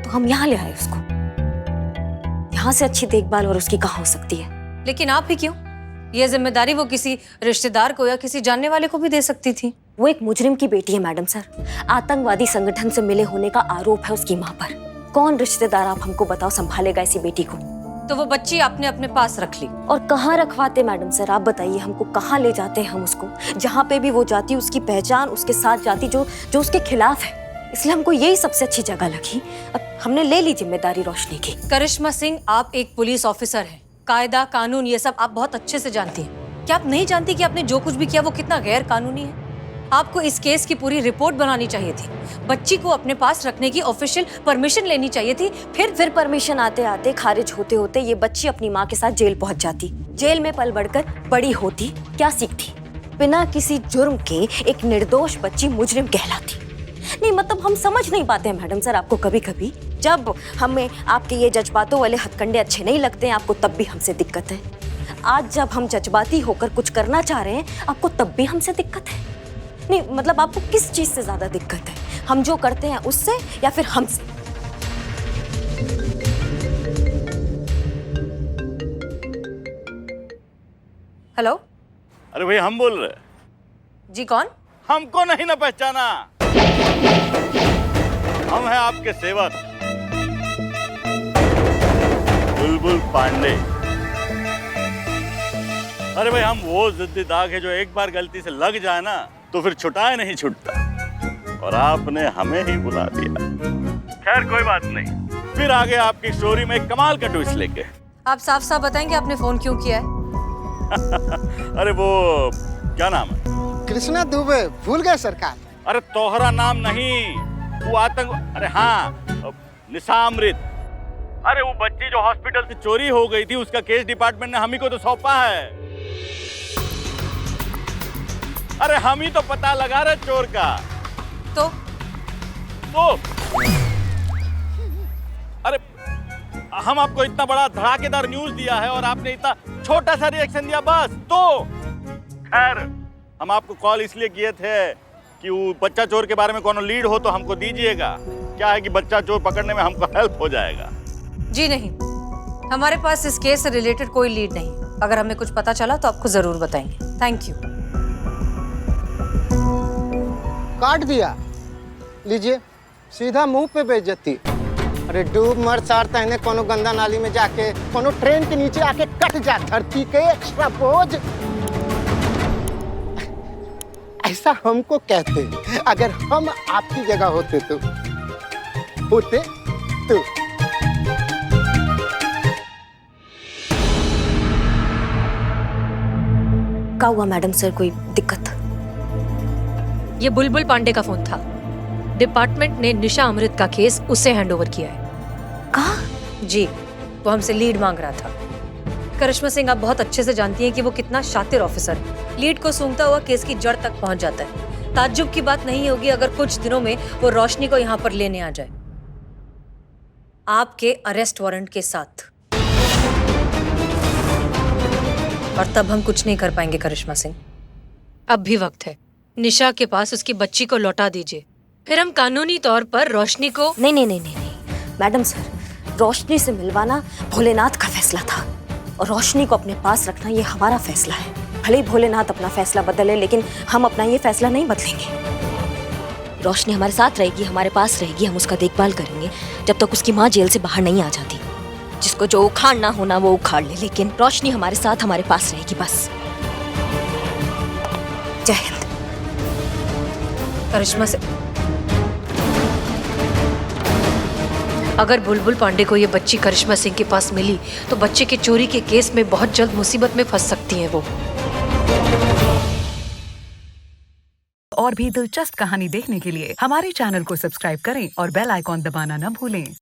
हम यहाँ ले आए उसको। यहाँ से अच्छी देखभाल और उसकी कहाँ हो सकती है? लेकिन आप ही क्यों? ये जिम्मेदारी वो किसी रिश्तेदार को या किसी जानने वाले को भी दे सकती थी। वो एक मुजरिम की बेटी है मैडम सर। आतंकवादी संगठन से मिले होने का आरोप है उसकी माँ पर। कौन रिश्तेदार, आप हमको बताओ, संभालेगा ऐसी बेटी को? तो वो बच्ची आपने अपने पास रख ली। और कहाँ रखवाते मैडम सर, आप बताइए हमको, कहाँ ले जाते हैं हम उसको? जहाँ पे भी वो जाती उसकी पहचान उसके साथ जाती जो उसके खिलाफ है, इसलिए हमको यही सबसे अच्छी जगह लगी। अब हमने ले ली जिम्मेदारी रोशनी की। करिश्मा सिंह, आप एक पुलिस ऑफिसर हैं। कायदा कानून ये सब आप बहुत अच्छे से जानती हैं। क्या आप नहीं जानती कि आपने जो कुछ भी किया वो कितना गैर कानूनी है? आपको इस केस की पूरी रिपोर्ट बनानी चाहिए थी। बच्ची को अपने पास रखने की ऑफिशियल परमिशन लेनी चाहिए थी। फिर परमिशन आते आते खारिज होते होते ये बच्ची अपनी माँ के साथ जेल पहुंच जाती। जेल में पल बढ़कर बड़ी होती, क्या सीखती? बिना किसी जुर्म के एक निर्दोष बच्ची मुजरिम कहलाती। नहीं मतलब हम समझ नहीं पाते हैं मैडम सर आपको। कभी कभी जब हमें आपके ये जज्बातों वाले हथकंडे अच्छे नहीं लगते हैं आपको, तब भी हमसे दिक्कत है। आज जब हम जज्बाती होकर कुछ करना चाह रहे हैं आपको, तब भी हमसे दिक्कत है। नहीं मतलब आपको किस चीज से ज्यादा दिक्कत है? हम जो करते हैं उससे या फिर हमसे? हेलो। अरे भाई हम बोल रहे। जी कौन? हमको नहीं ना पहचाना? हम हैं आपके सेवक बुलबुल पांडे। अरे भाई हम वो जिद्दी दाग है जो एक बार गलती से लग जाए ना तो फिर छुटाए नहीं छूटता, और आपने हमें ही बुला दिया। खैर कोई बात नहीं, फिर आगे आपकी स्टोरी में एक कमाल का ट्विस्ट लेके। आप साफ साफ बताएंगे आपने फोन क्यों किया है? अरे वो क्या नाम है? कृष्णा दुबे। भूल गए सरकार? अरे तोहरा नाम नहीं, वो आतंक। अरे हाँ, निशा अमृत। अरे वो बच्ची जो हॉस्पिटल से चोरी हो गई थी उसका केस डिपार्टमेंट ने हम ही को तो सौंपा है। अरे हम ही तो पता लगा रहे चोर का। तो अरे हम आपको इतना बड़ा धड़ाकेदार न्यूज दिया है और आपने इतना छोटा सा रिएक्शन दिया बस। तो खैर हम आपको कॉल इसलिए किए थे कि वो बच्चा चोर के बारे में कोनो लीड हो तो हमको दीजिएगा। क्या है कि बच्चा चोर पकड़ने में हमको हेल्प हो जाएगा। जी नहीं, हमारे पास इस केस से रिलेटेड कोई लीड नहीं। अगर हमें कुछ पता चला तो आपको जरूर बताएंगे। Thank you. काट दिया, लीजिए, सीधा मुंह पे बेइज्जती। अरे डूब मर चार तहने कोनो गंदा नाली में जाके, कोनो ट्रेन के नीचे आके कट जा धरती के एक्स्ट्रा बोझ। ऐसा हमको कहते अगर हम आपकी जगह होते तो क्या हुआ मैडम सर, कोई दिक्कत? ये बुलबुल पांडे का फोन था। डिपार्टमेंट ने निशा अमृत का केस उसे हैंडओवर किया है। कहा? जी, वो हमसे लीड मांग रहा था। करिश्मा सिंह आप बहुत अच्छे से जानती हैं कि वो कितना शातिर ऑफिसर है। लीड को सूंघता हुआ केस की जड़ तक पहुंच जाता है। ताज्जुब की बात नहीं होगी अगर कुछ दिनों में वो रोशनी को यहाँ पर लेने आ जाए, आपके अरेस्ट वारंट के साथ। और तब हम कुछ नहीं कर पाएंगे करिश्मा सिंह। अब भी वक्त है, निशा के पास उसकी बच्ची को लौटा दीजिए, फिर हम कानूनी तौर पर रोशनी को। नहीं मैडम सर, रोशनी से मिलवाना भोलेनाथ का फैसला था और रोशनी को अपने पास रखना ये हमारा फैसला है। भले ही भोलेनाथ अपना फैसला बदले, लेकिन हम अपना ये फैसला नहीं बदलेंगे। रोशनी हमारे साथ रहेगी, हमारे पास रहेगी, हम उसका देखभाल करेंगे जब तक उसकी माँ जेल से बाहर नहीं आ जाती। जिसको जो उखाड़ना होना वो उखाड़ ले, लेकिन रोशनी हमारे साथ हमारे पास रहेगी बस। जय हिंद। करिश्मा से अगर बुलबुल पांडे को ये बच्ची करिश्मा सिंह के पास मिली तो बच्चे के चोरी के केस में बहुत जल्द मुसीबत में फंस सकती है वो। और भी दिलचस्प कहानी देखने के लिए हमारे चैनल को सब्सक्राइब करें और बेल आइकॉन दबाना न भूलें।